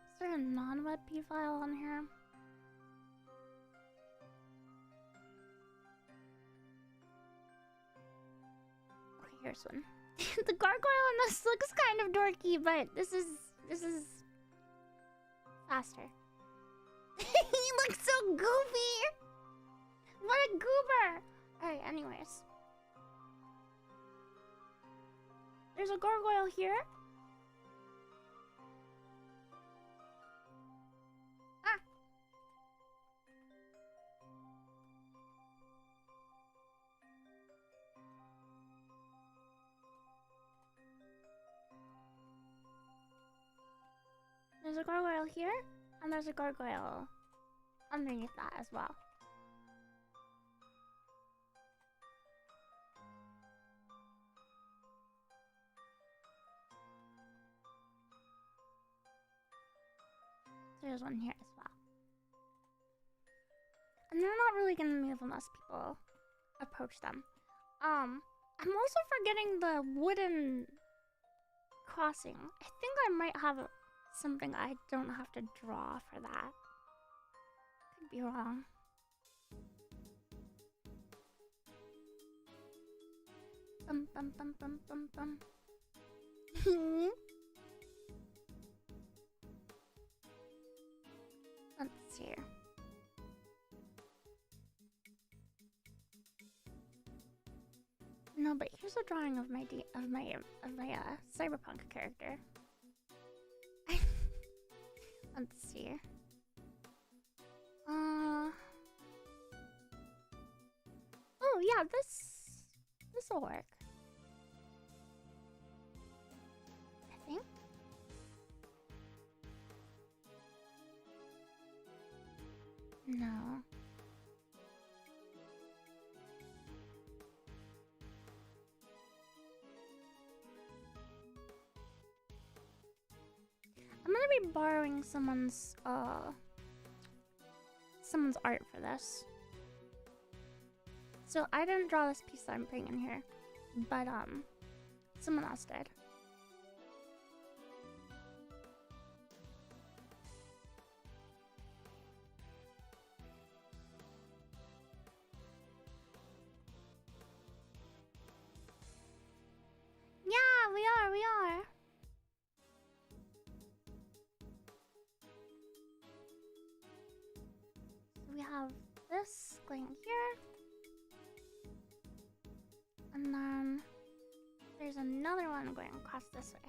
Is there a non-WebP file on here? Okay, here's one. The gargoyle on this looks kind of dorky, but this is faster. He looks so goofy! What a goober! Alright, anyways. There's a gargoyle here. Ah! There's a gargoyle here, and there's a gargoyle underneath that as well. There's one here as well. And they're not really gonna move unless people approach them. I'm also forgetting the wooden crossing. I think I might have something I don't have to draw for that. Could be wrong. Bum bum bum bum bum bum. Let's see. No, but here's a drawing of my cyberpunk character. Let's see. Oh yeah, this'll work. I think. No. I'm gonna be borrowing someone's art for this. So I didn't draw this piece that I'm putting in here, but someone else did. going here. And then there's another one going across this way.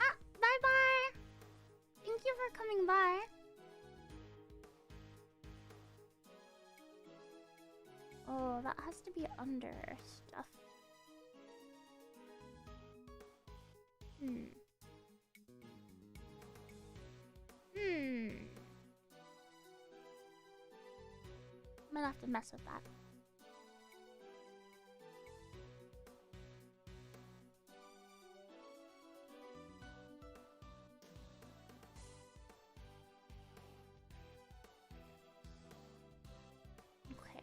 Ah, bye-bye! Thank you for coming by. Oh, that has to be under stuff. I'm gonna have to mess with that. Okay.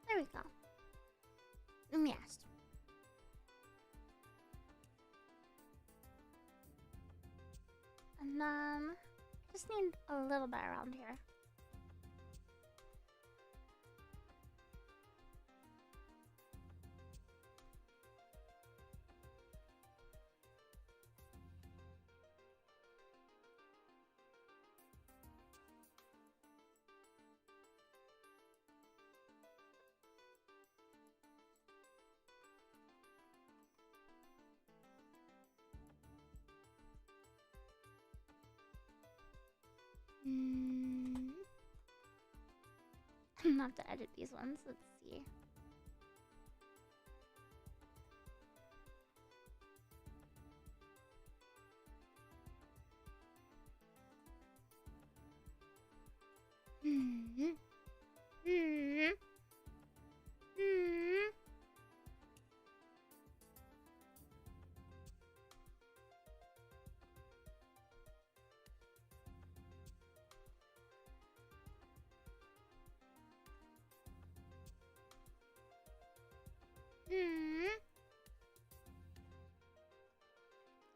There we go. Yes. And then just need a little bit around here. I'm gonna have to edit these ones. Let's see.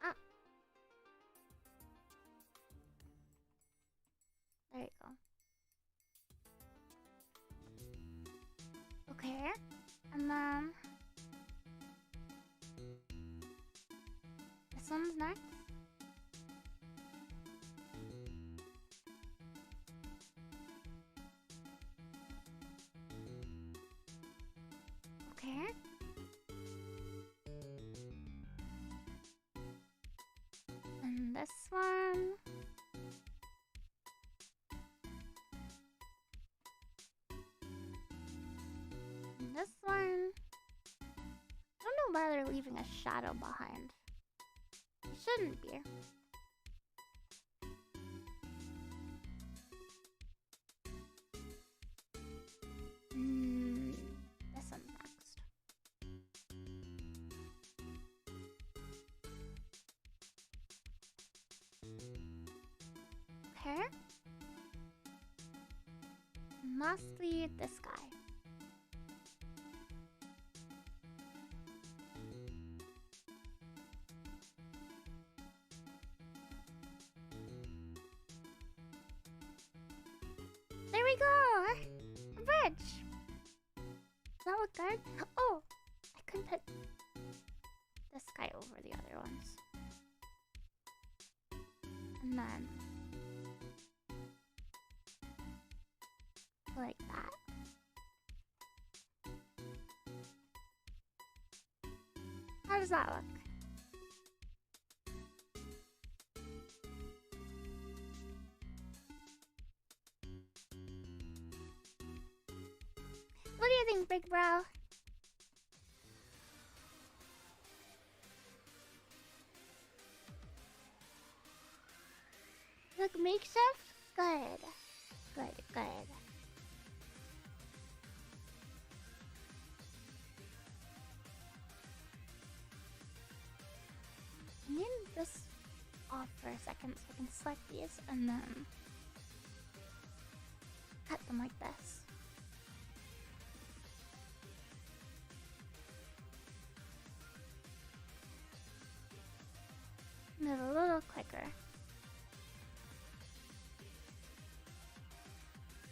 Ah. There you go. Okay. And then this one's next. Okay. And this one. And this one. I don't know why they're leaving a shadow behind. It shouldn't be. This one's next. Okay. Must lead this guy. There we go! A bridge! Does that look good? Oh! I couldn't put this guy over the other ones. And then like that. How does that look? What do you think, big bro? Look, makeshift? Good. Good, good. I need this off for a second so I can select these and then cut them like this. Move a little quicker.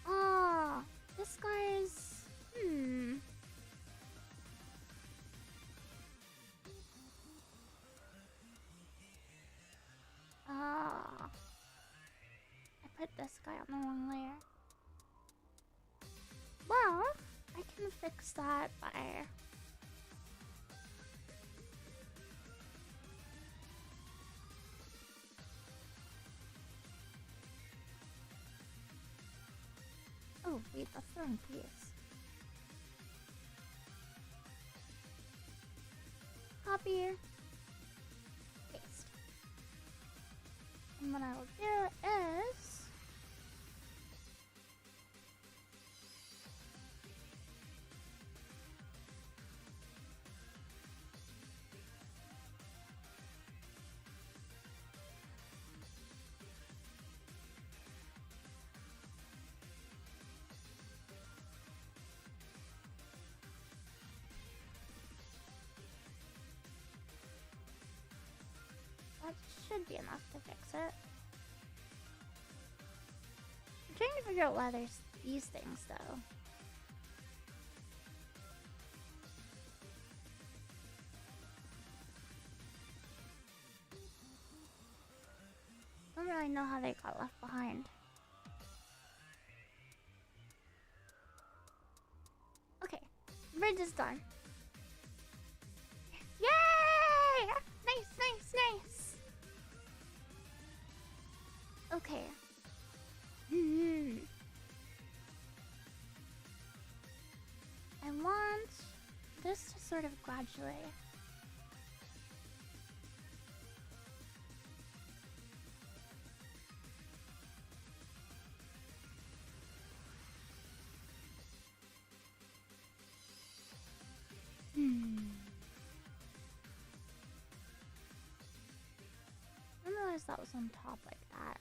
Oh, this guy's... Ah, I put this guy on the wrong layer. Well, I can fix that by... Oh, wait, that's the wrong piece. Copy. Paste. And what I will do is... That should be enough to fix it. I'm trying to figure out why there's these things, though. Don't really know how they got left behind. Okay, bridge is done. Yay! Nice, nice, nice. Okay. I want this to sort of graduate. I didn't realize that was on top like that.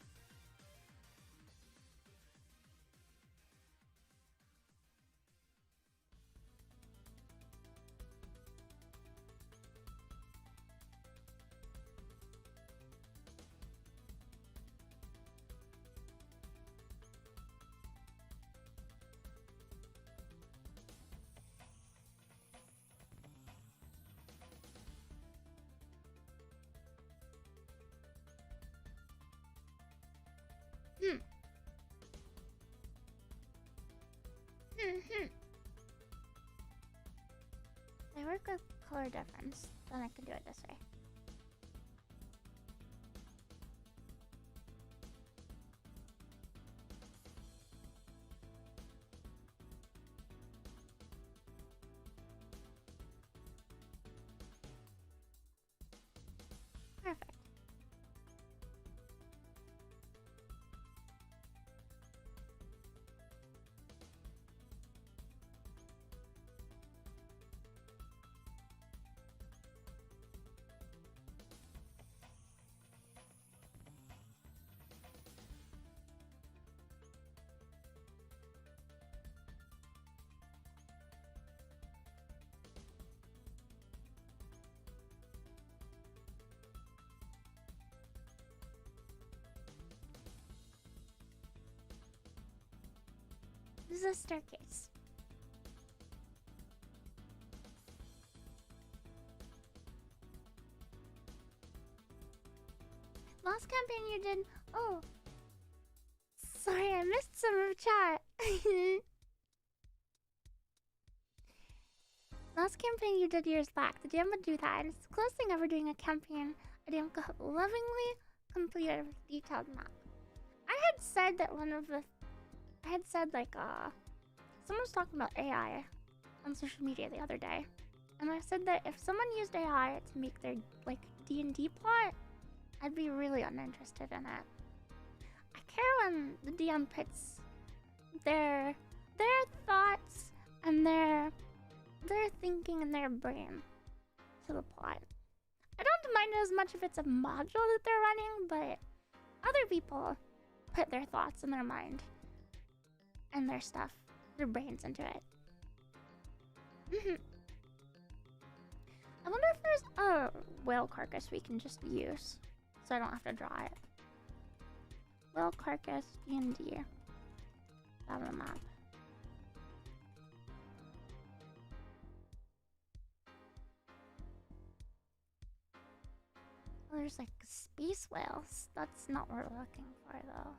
I work with color difference, then I can do it this way. Perfect. This is a staircase. Last campaign you did... Oh. Sorry, I missed some of chat. Last campaign you did years back. Did you ever do that? And it's the closest thing ever doing a campaign. A damn lovingly completed detailed map. I had said that one of the... I had said like, someone was talking about AI on social media the other day, and I said that if someone used AI to make their like D&D plot, I'd be really uninterested in it. I care when the DM puts their thoughts and their thinking in their brain to the plot. I don't mind it as much if it's a module that they're running, but other people put their thoughts in their mind and their stuff, their brains into it. I wonder if there's a whale carcass we can just use, so I don't have to draw it. Whale carcass D&D Battlemap. Oh, there's like space whales. That's not what we're looking for, though.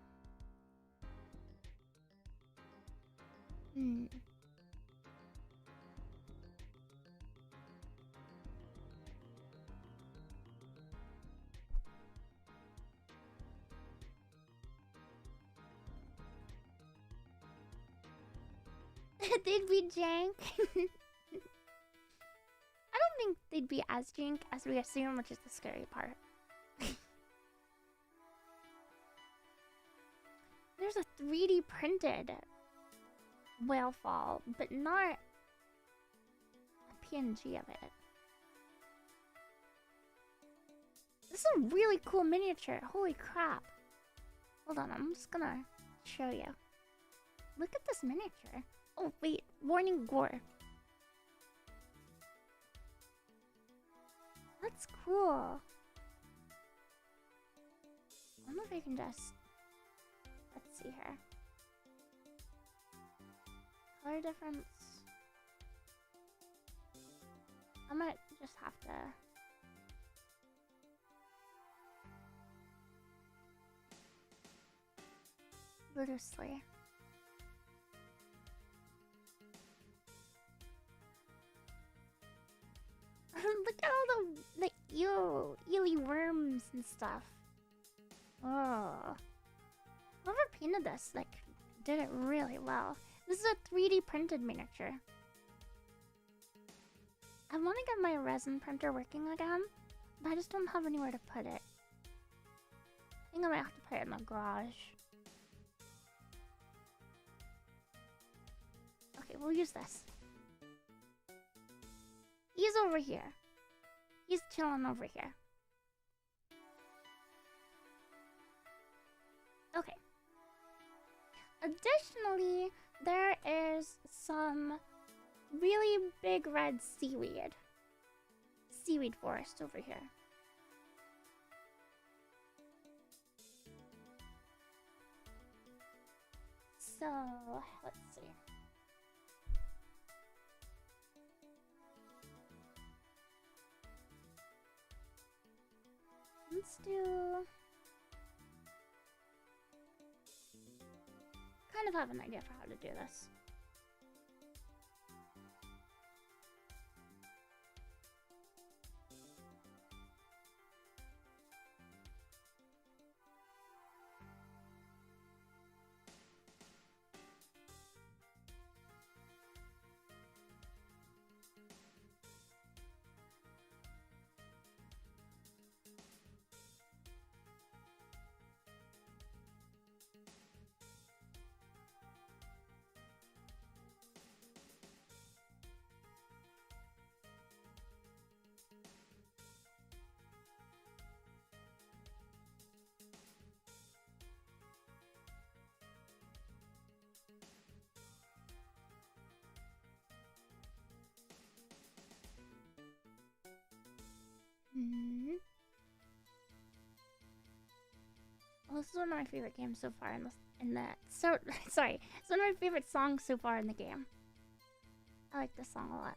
They'd be jank. I don't think they'd be as jank as we assume, which is the scary part. There's a 3D printed whale fall, but not a PNG of it. This is a really cool miniature. Holy crap. Hold on, I'm just gonna show you. Look at this miniature. Oh, wait. Warning, gore. That's cool. I wonder if I can just... Let's see here. Color difference. I might just have to... loosely. Look at all the eely worms and stuff. Oh. Whoever painted this, like, did it really well. This is a 3D printed miniature. I want to get my resin printer working again, but I just don't have anywhere to put it. I think I might have to put it in the garage. Okay, we'll use this. He's over here. He's chilling over here. Okay. Additionally, there is some really big red seaweed. Seaweed forest over here. So, let's see. Let's do... kind of have an idea for how to do this. Well, this is one of my favorite games so far sorry, it's one of my favorite songs so far in the game. I like this song a lot.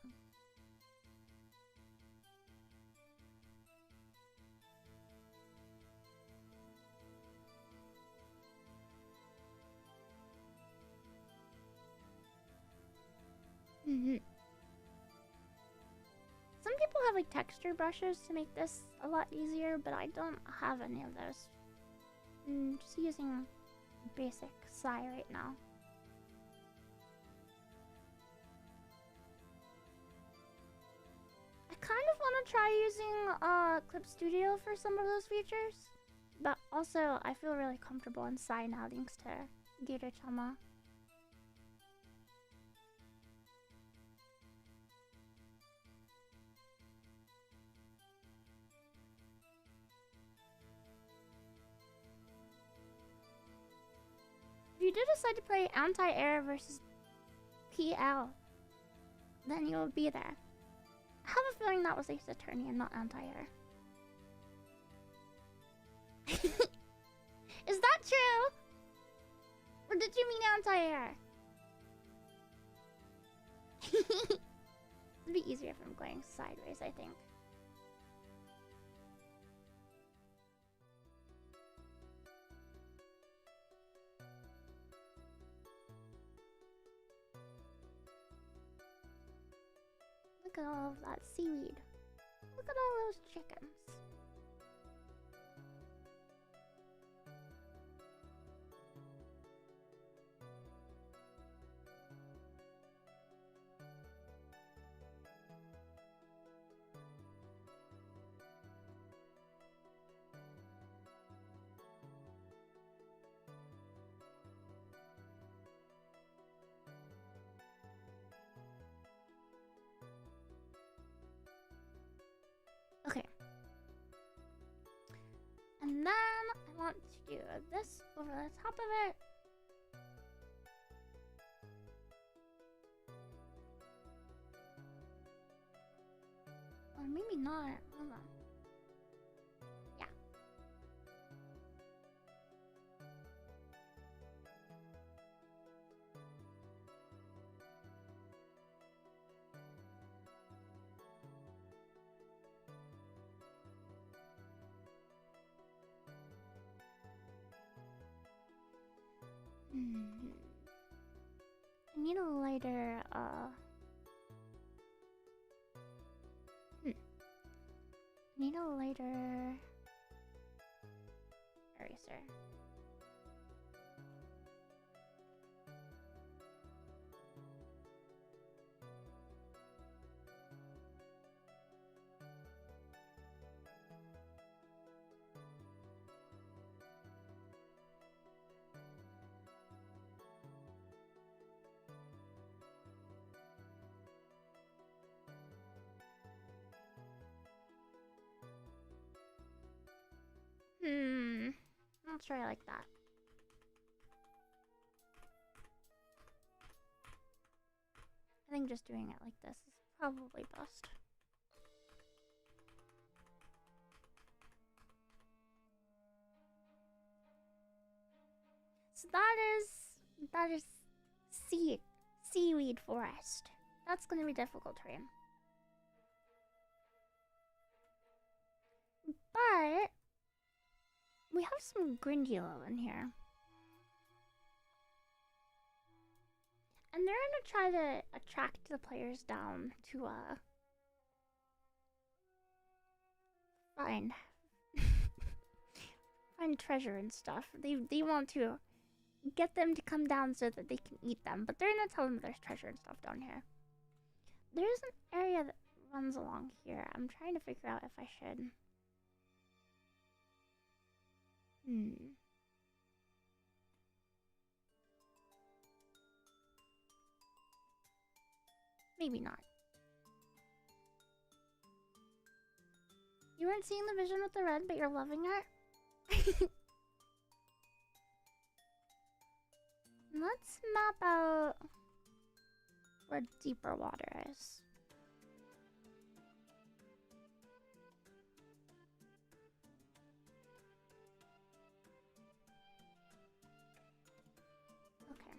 Some people have like texture brushes to make this a lot easier, but I don't have any of those. I'm just using basic Psy right now. gonna try using Clip Studio for some of those features. But also, I feel really comfortable inside now thanks to Gator-chama. If you do decide to play anti-air versus PL, then you will be there. I have a feeling that was Ace Attorney and not anti-air. Is that true? Or did you mean anti-air? It'd be easier if I'm going sideways, I think. Look at all of that seaweed. Look at all those chickens. Okay. And then I want to do this over the top of it. Or maybe not. Hold on. Yeah. I need a lighter, need a lighter eraser. Not sure I like that. I think just doing it like this is probably best. So that is seaweed forest. That's gonna be difficult terrain. But we have some Grindylow in here. And they're gonna try to attract the players down to find find treasure and stuff. They want to get them to come down so that they can eat them, but they're gonna tell them there's treasure and stuff down here. There's an area that runs along here. I'm trying to figure out if I should. Maybe not. You weren't seeing the vision with the red, but you're loving it? Let's map out where deeper water is. Okay.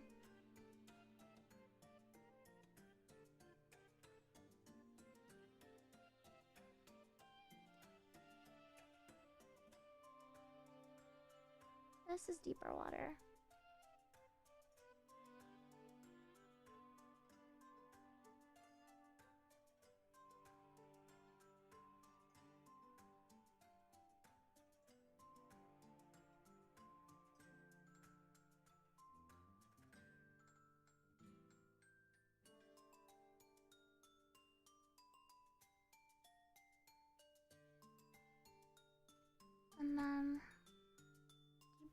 This is deeper water.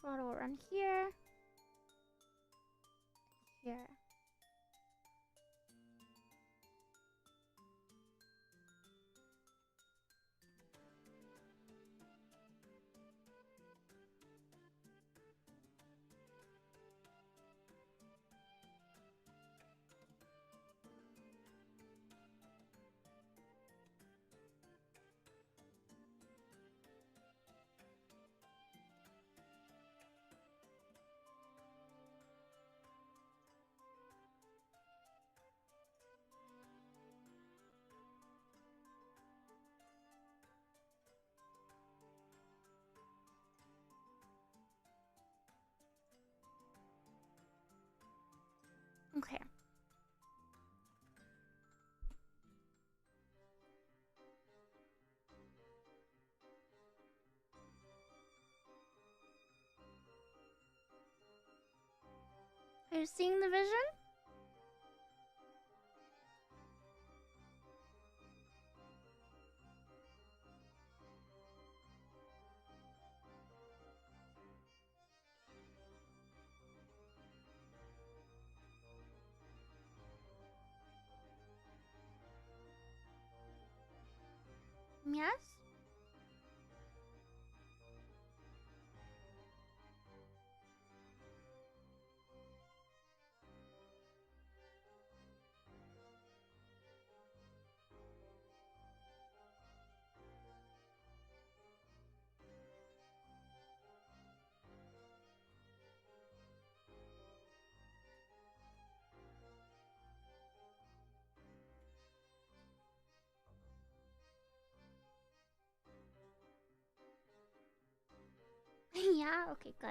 Bottle run here. Here. Okay. Are you seeing the vision? Yes? Yeah, okay, good.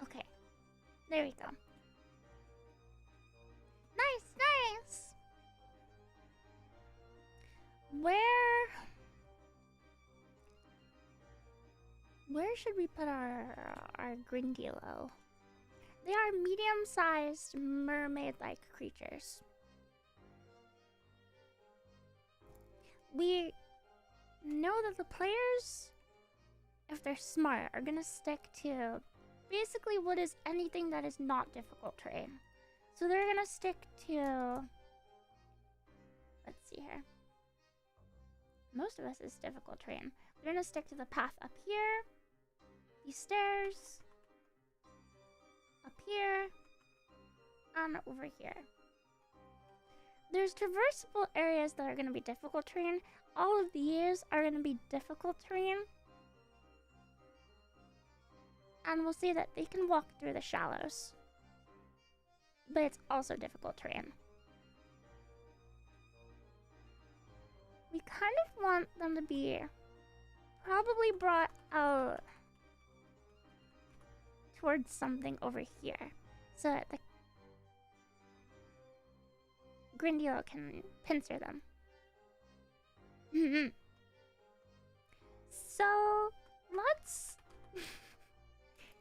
Okay, there we go. Nice, nice! Where should we put our Grindilo? They are medium-sized mermaid-like creatures. We know that the players, if they're smart, are gonna stick to basically what is anything that is not difficult terrain. So they're gonna stick to, let's see here. Most of us is difficult terrain. They're gonna stick to the path up here, these stairs, up here, and over here. There's traversable areas that are gonna be difficult terrain. All of these are gonna be difficult terrain. And we'll see that they can walk through the shallows. But it's also difficult terrain. We kind of want them to be probably brought out towards something over here. So that the Grindilo can pincer them. So, let's...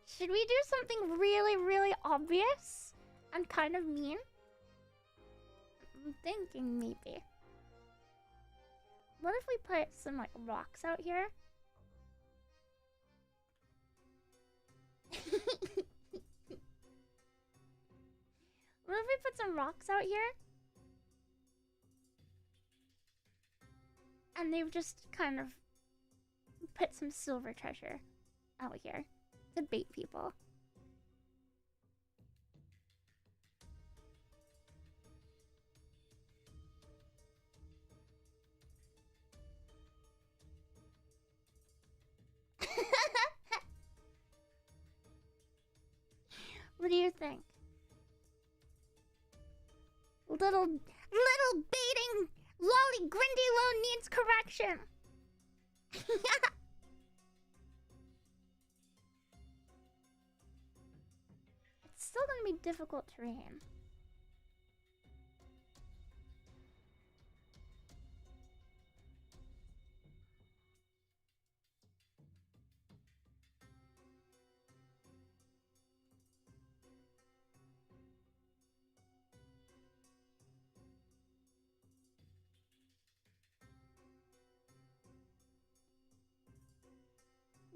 Should we do something really, really obvious and kind of mean? I'm thinking maybe. What if we put some, like, rocks out here? What if we put some rocks out here? And they've just kind of put some silver treasure out here to bait people. What do you think? Little baiting lolly Grindilo needs correction. It's still gonna be difficult terrain.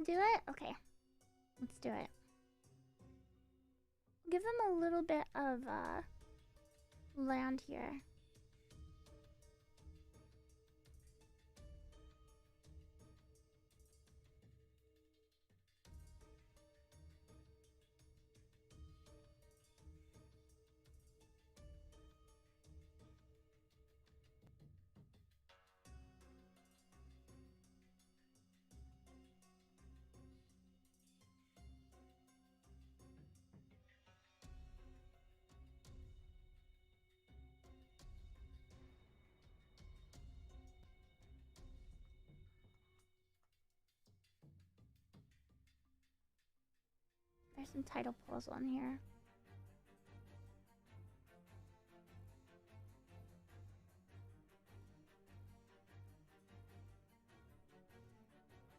Do it? Okay. Let's do it. Give them a little bit of land here. There's some title pulls on here.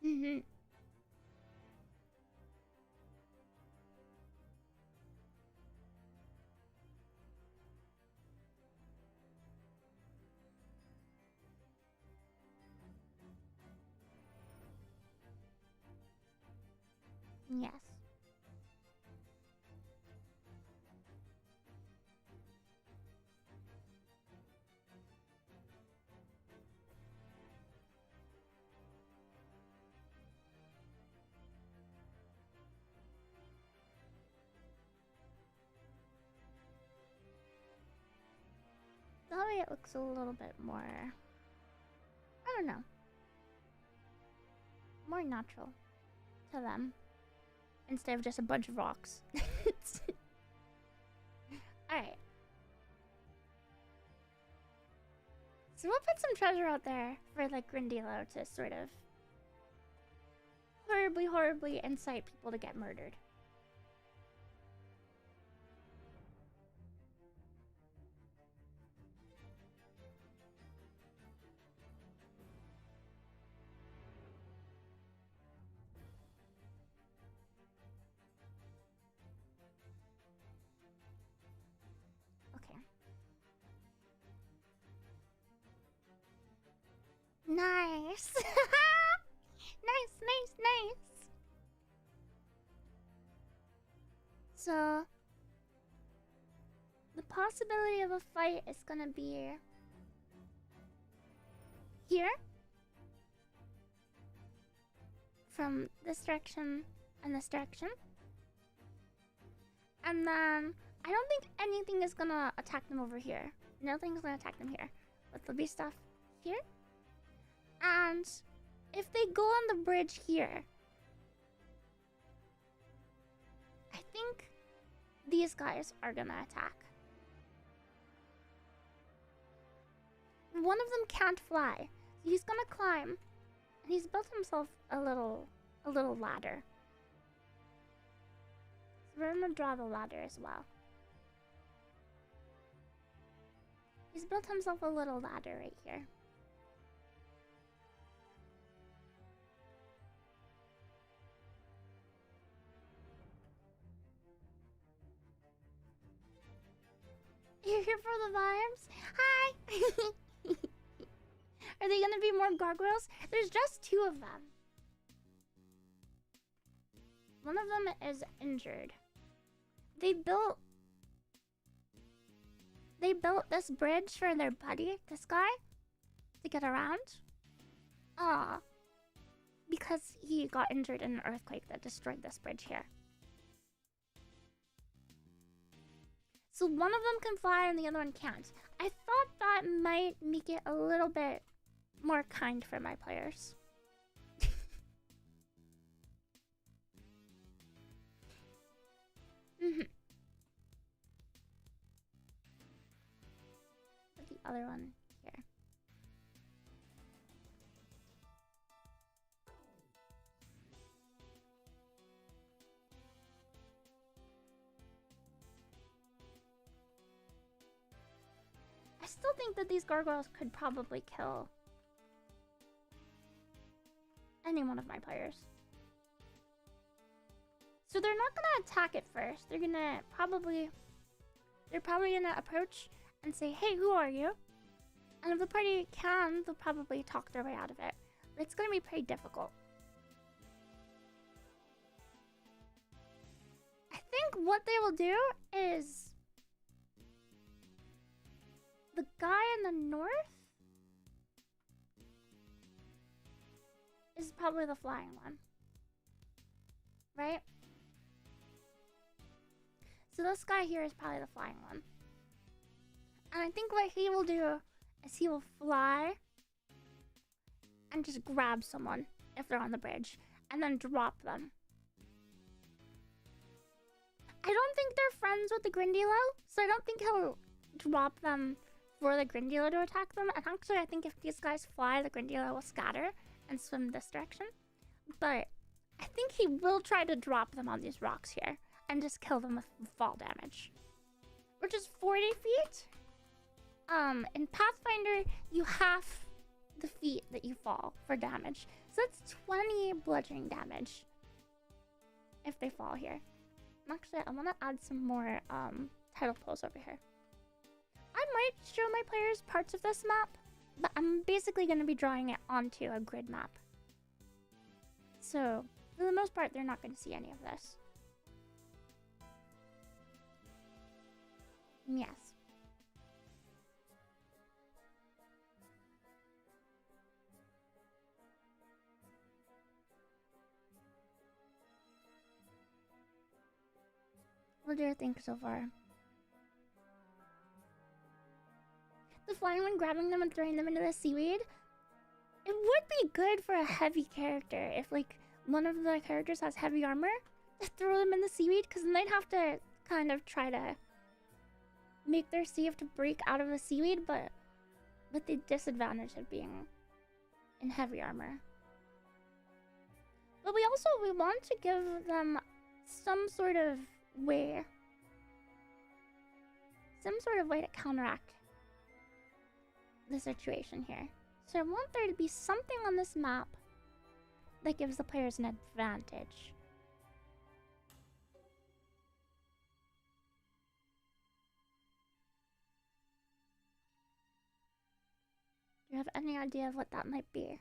Mm-hmm. Yes. That way it looks a little bit more, I don't know, more natural to them instead of just a bunch of rocks. Alright. So we'll put some treasure out there for like Grindilo to sort of horribly incite people to get murdered. Okay. Nice. Nice. So the possibility of a fight is gonna be here, from this direction and this direction, and then I don't think anything is gonna attack them over here. Nothing's gonna attack them here, but there'll be stuff here, and if they go on the bridge here, I think these guys are gonna attack. One of them can't fly, so he's gonna climb, and he's built himself a little ladder. So we're gonna draw the ladder as well. He's built himself a little ladder right here. You're here for the vibes? Hi! Are they gonna be more gargoyles? There's just 2 of them. One of them is injured. They built this bridge for their buddy, this guy, to get around. Because he got injured in an earthquake that destroyed this bridge here. So one of them can fly and the other one can't. I thought that might make it a little bit more kind for my players. Put the other one here. I still think that these gargoyles could probably kill any one of my players. So they're not gonna attack it first. They're probably gonna approach and say, "Hey, who are you?" And if the party can, they'll probably talk their way out of it. But it's gonna be pretty difficult. think what they will do is the guy in the north is probably the flying one, right? So this guy here is probably the flying one. And I think what he will do is he will fly and just grab someone if they're on the bridge and then drop them. I don't think they're friends with the Grindilo, so I don't think he'll drop them for the Grindilo to attack them. And actually, I think if these guys fly, the Grindilo will scatter and swim this direction. But I think he will try to drop them on these rocks here and just kill them with fall damage, which is 40 feet. In Pathfinder, you half the feet that you fall for damage. So that's 20 bludgeoning damage if they fall here. Actually, I want to add some more title pulls over here. I might show my players parts of this map, but I'm basically going to be drawing it onto a grid map. So, for the most part, they're not going to see any of this. Yes. What do you think so far? The flying one grabbing them and throwing them into the seaweed? It would be good for a heavy character if, like, one of the characters has heavy armor. To throw them in the seaweed, because then they'd have to kind of try to make their save to break out of the seaweed, but with the disadvantage of being in heavy armor. But we want to give them some sort of way to counteract the situation here. So I want there to be something on this map that gives the players an advantage. Do you have any idea of what that might be?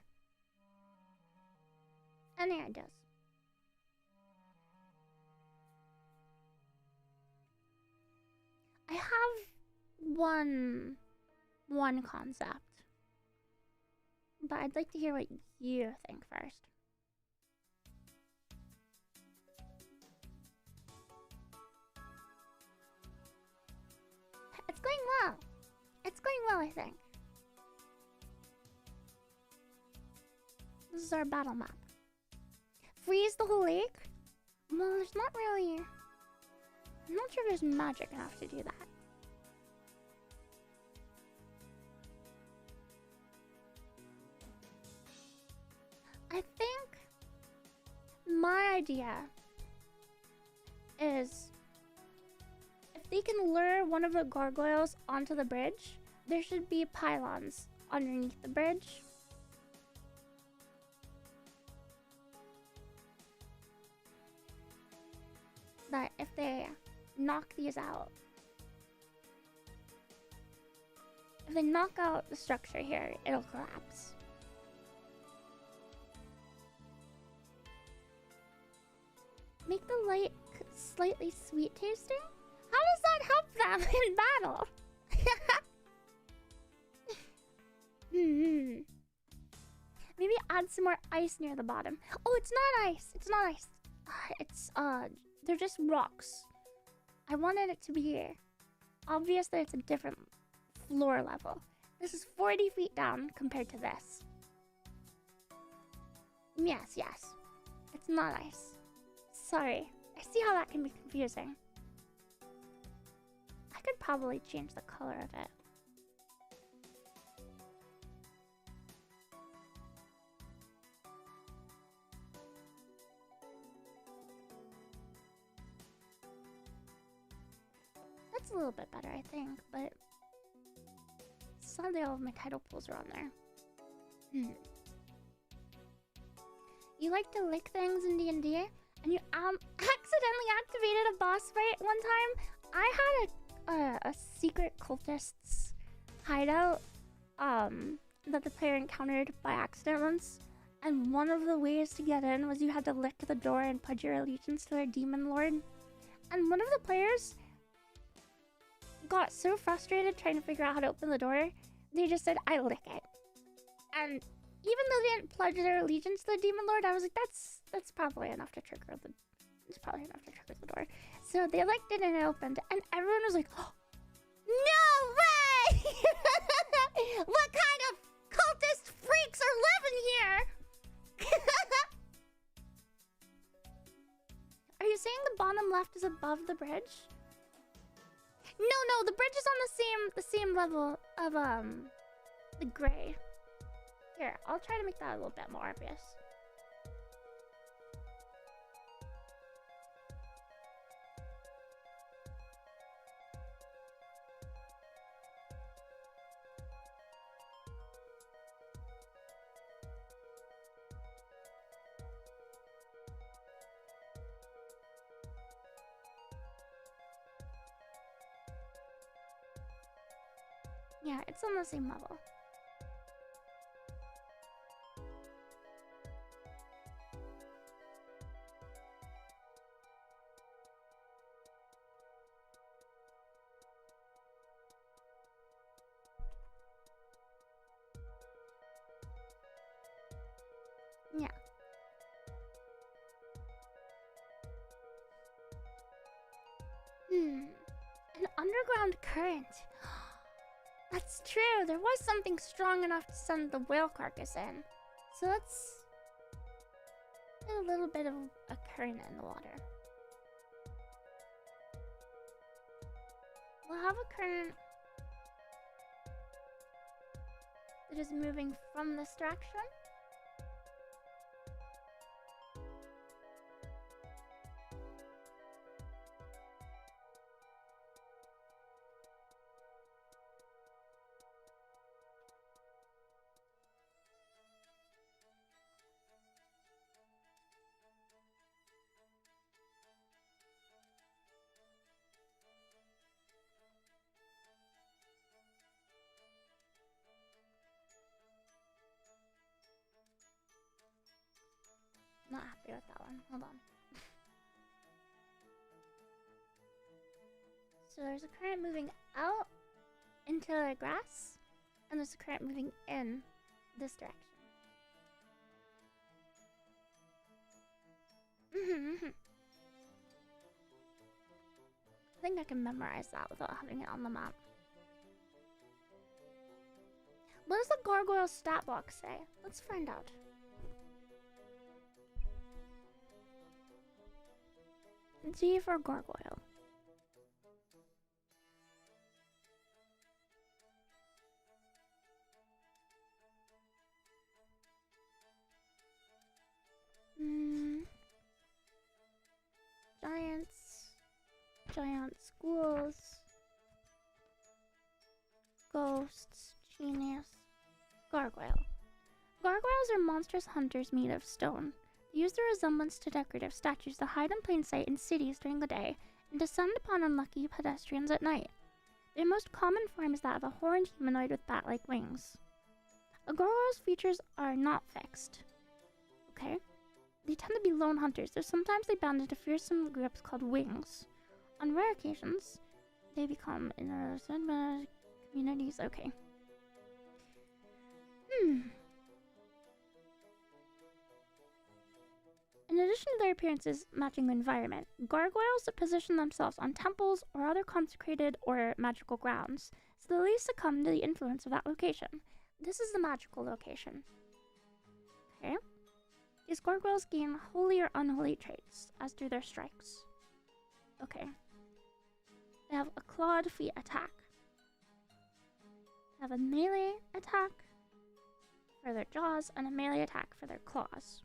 Any ideas? I have one concept, but I'd like to hear what you think first. It's going well. It's going well, I think. This is our battle map. Freeze the whole lake? Well, there's not really... I'm not sure there's magic enough to do that. I think my idea is if they can lure one of the gargoyles onto the bridge, there should be pylons underneath the bridge. That if they knock these out, if they knock out the structure here, it'll collapse. Make the light slightly sweet tasting? How does that help them in battle? Maybe add some more ice near the bottom. Oh, it's not ice. It's not ice. They're just rocks. I wanted it to be obvious that it's a different floor level. This is 40 feet down compared to this. Yes. It's not ice. Sorry. I see how that can be confusing. I could probably change the color of it. That's a little bit better, I think, but sadly all of my title pools are on there. You like to lick things in D&D? And you accidentally activated a boss fight one time? I had a secret cultist's hideout that the player encountered by accident once. And one of the ways to get in was you had to lick the door and pledge your allegiance to their demon lord. And one of the players got so frustrated trying to figure out how to open the door, they just said, I lick it. And even though they didn't pledge their allegiance to the Demon Lord, I was like, that's probably enough to trigger the... It's probably enough to trigger the door. So they licked it and it opened, and everyone was like, oh, no way! What kind of cultist freaks are living here? Are you saying the bottom left is above the bridge? No, the bridge is on the same level of the gray. Here, I'll try to make that a little bit more obvious. Yeah, it's on the same level. Yeah. An underground current. That's true. There was something strong enough to send the whale carcass in. So let's get a little bit of a current in the water. We'll have a current that is moving from this direction. Not happy with that one. Hold on. So there's a current moving out into the grass, and there's a current moving in this direction. I think I can memorize that without having it on the map. What does the gargoyle stat box say? Let's find out. G for gargoyle. Giant schools, ghosts, genius, gargoyle. Gargoyles are monstrous hunters made of stone. They use their resemblance to decorative statues to hide in plain sight in cities during the day and descend upon unlucky pedestrians at night. Their most common form is that of a horned humanoid with bat-like wings. A gargoyle's features are not fixed. Okay? They tend to be lone hunters, though sometimes they band into fearsome groups called wings. On rare occasions, they become innocent communities. Okay. In addition to their appearances matching the environment, gargoyles position themselves on temples or other consecrated or magical grounds, so they succumb to the influence of that location. This is the magical location. Okay? These gargoyles gain holy or unholy traits, as do their strikes. Okay. They have a clawed feet attack. They have a melee attack for their jaws and a melee attack for their claws.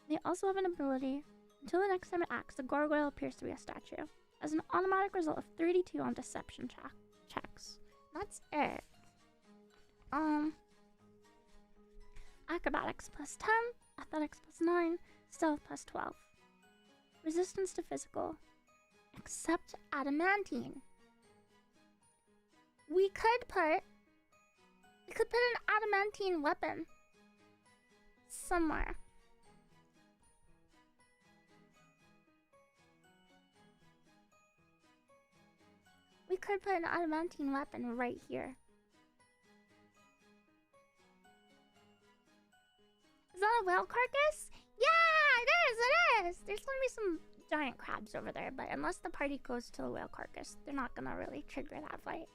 They also have an ability, until the next time it acts, the gargoyle appears to be a statue, as an automatic result of 32 on deception checks. That's it. Acrobatics plus 10, athletics plus 9, stealth plus 12. Resistance to physical, except adamantine. We could put an adamantine weapon somewhere. we could put an adamantine weapon right here. Is that a whale carcass? Yeah, it is! There's gonna be some giant crabs over there, but unless the party goes to the whale carcass, they're not gonna really trigger that fight.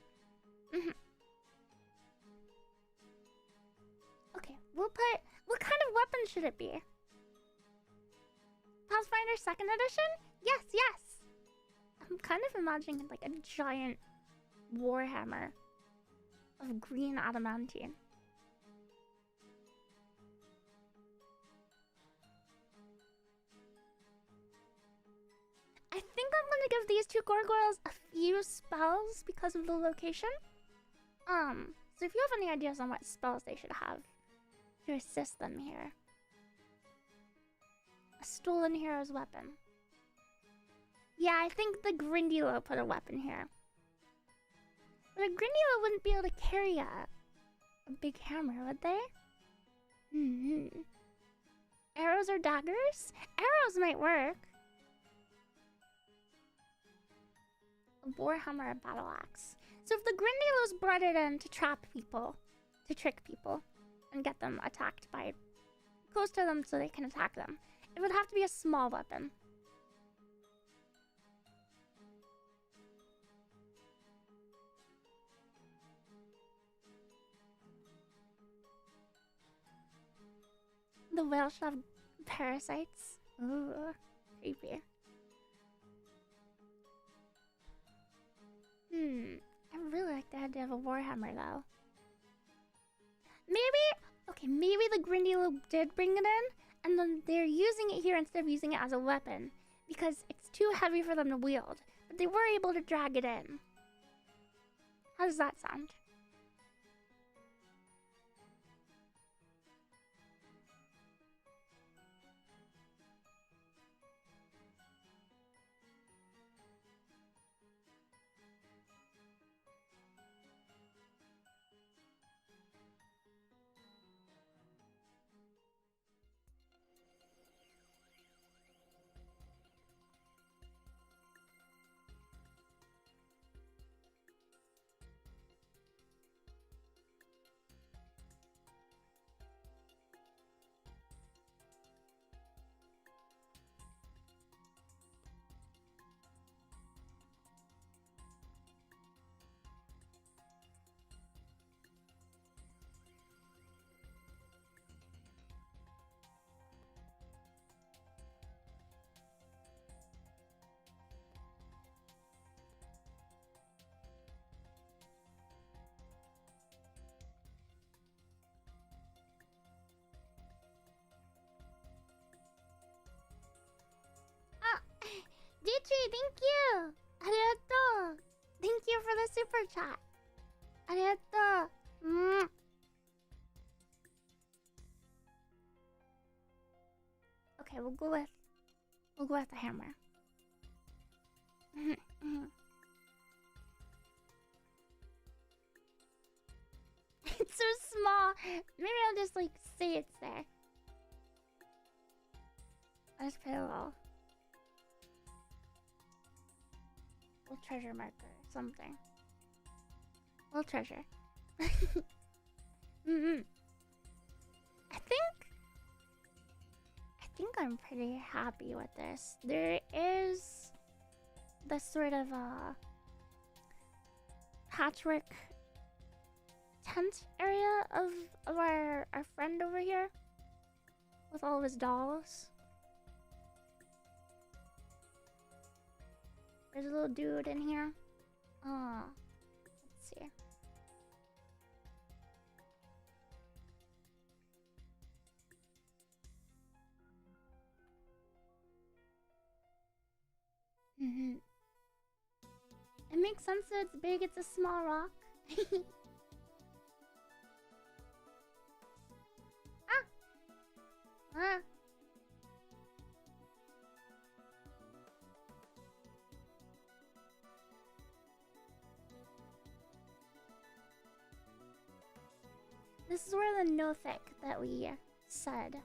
Okay, we'll put... What kind of weapon should it be? Pathfinder 2nd edition? Yes, yes! I'm kind of imagining like a giant warhammer of green adamantine. I think I'm gonna give these 2 gargoyles a few spells because of the location. So if you have any ideas on what spells they should have to assist them here. A stolen hero's weapon. Yeah, I think the Grindilo put a weapon here. But a Grindilo wouldn't be able to carry a big hammer, would they? Arrows or daggers? Arrows might work. A warhammer or battle axe. So if the Grindylows brought it in to trap people, to trick people, and get them attacked by... close to them so they can attack them, it would have to be a small weapon. The whale should have parasites. Ooh, creepy. I really like the idea of a warhammer though. Maybe the Grindilo did bring it in, and then they're using it here instead of using it as a weapon, because it's too heavy for them to wield. But they were able to drag it in. How does that sound? Dichi, thank you! Arigato! Thank you for the super chat. Arigato! Okay, we'll go with the hammer. It's so small. Maybe I'll just like say it's there. I'll just put a little treasure marker or something. Little treasure. I think I'm pretty happy with this. There is this sort of patchwork tent area of our friend over here with all of his dolls. There's a little dude in here. Let's see. It makes sense that it's big, it's a small rock. This is where the Nothik that we said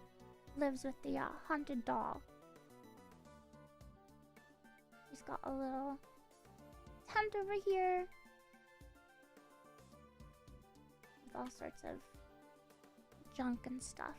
lives with the haunted doll. He's got a little tent over here. With all sorts of junk and stuff.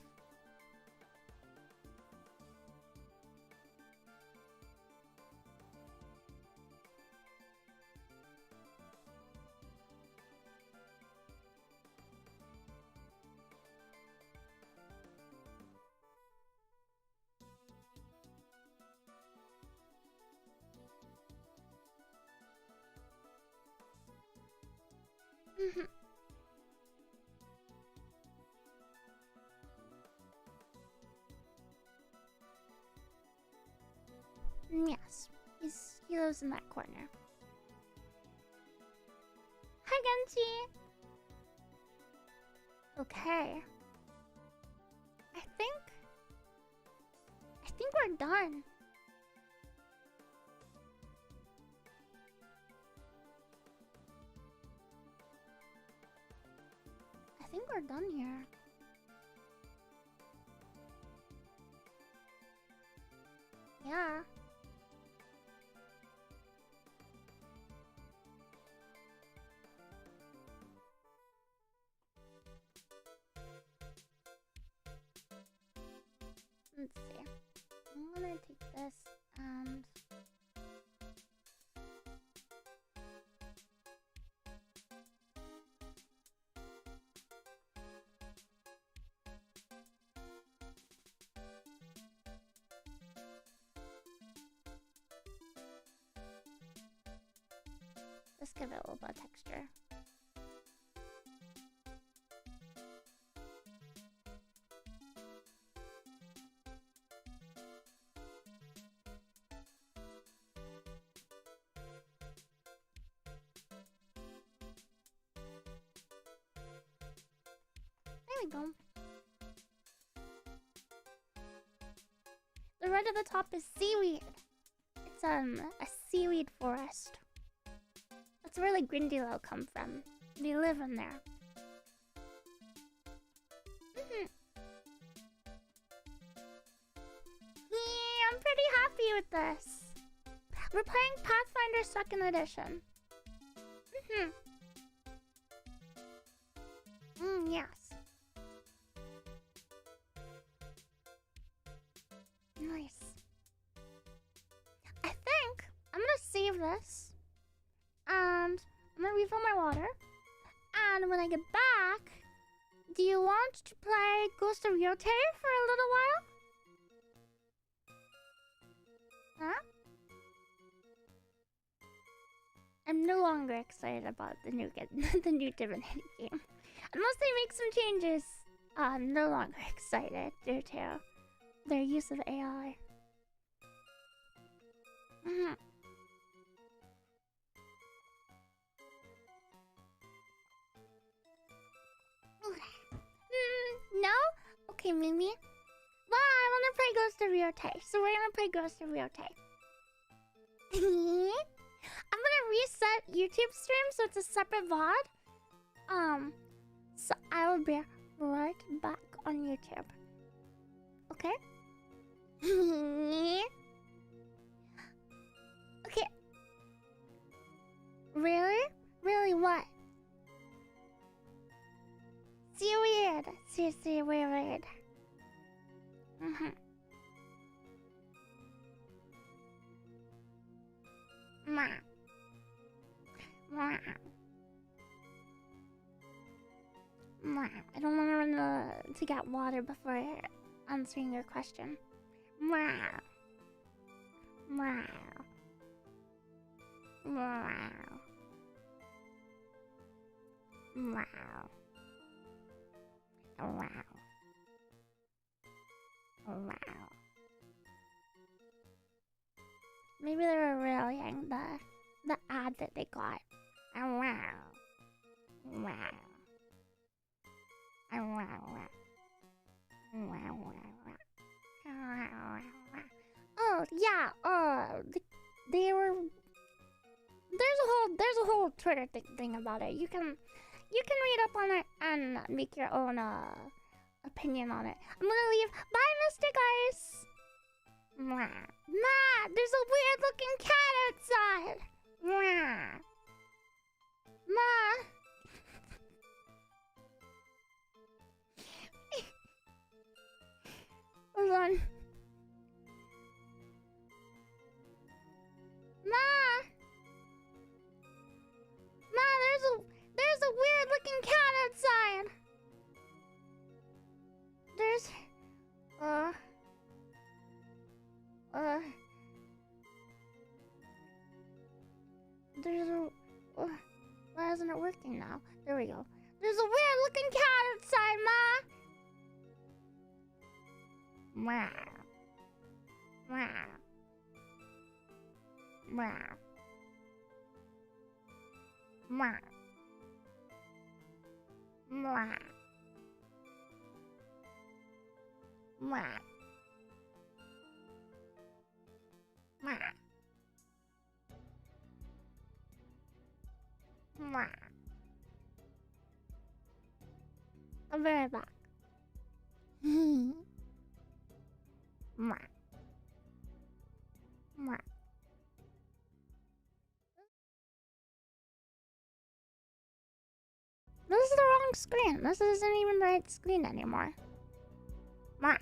Yes, he lives in that corner. Hi, Genji. Okay. I think we're done. I think we're done here. Yeah. Let's see. I'm gonna take this and let's give it a little bit of texture. There we go. The red at the top is seaweed. It's a seaweed forest. That's where the Grindilo come from. They live in there. Yeah, I'm pretty happy with this. We're playing Pathfinder 2nd Edition. Yes. Nice. I think I'm gonna save this. And I'm gonna refill my water. And when I get back, do you want to play Ghost of Yote for a little while? Huh? I'm no longer excited about the new Divinity game. Unless they make some changes, I'm no longer excited due to their use of AI. No? Okay, Mimi. Well, I want to play Ghost of Yote, so we're gonna play Ghost of Yote. I'm gonna reset YouTube stream so it's a separate VOD. So I will be right back on YouTube. Okay? Okay. Really? Really what? Seaweed. Seaweed. I don't want to run to get water before answering your question. Maybe they were relaying the ad that they got. Oh yeah, they were. There's a whole Twitter thing about it. You can read up on it and make your own opinion on it. I'm gonna leave. Bye, Mr. Ice. There's a weird looking cat outside. Mwah. Ma. Hold on. Ma. Ma, there's a weird looking cat outside. There's there's a why isn't it working now? There we go. There's a weird looking cat outside, Ma. Meow. Meow. Meow. Meow. Meow. Meow. Meow. Meow. I'll be right back. Meow. Meow. This is the wrong screen. This isn't even the right screen anymore. Meow.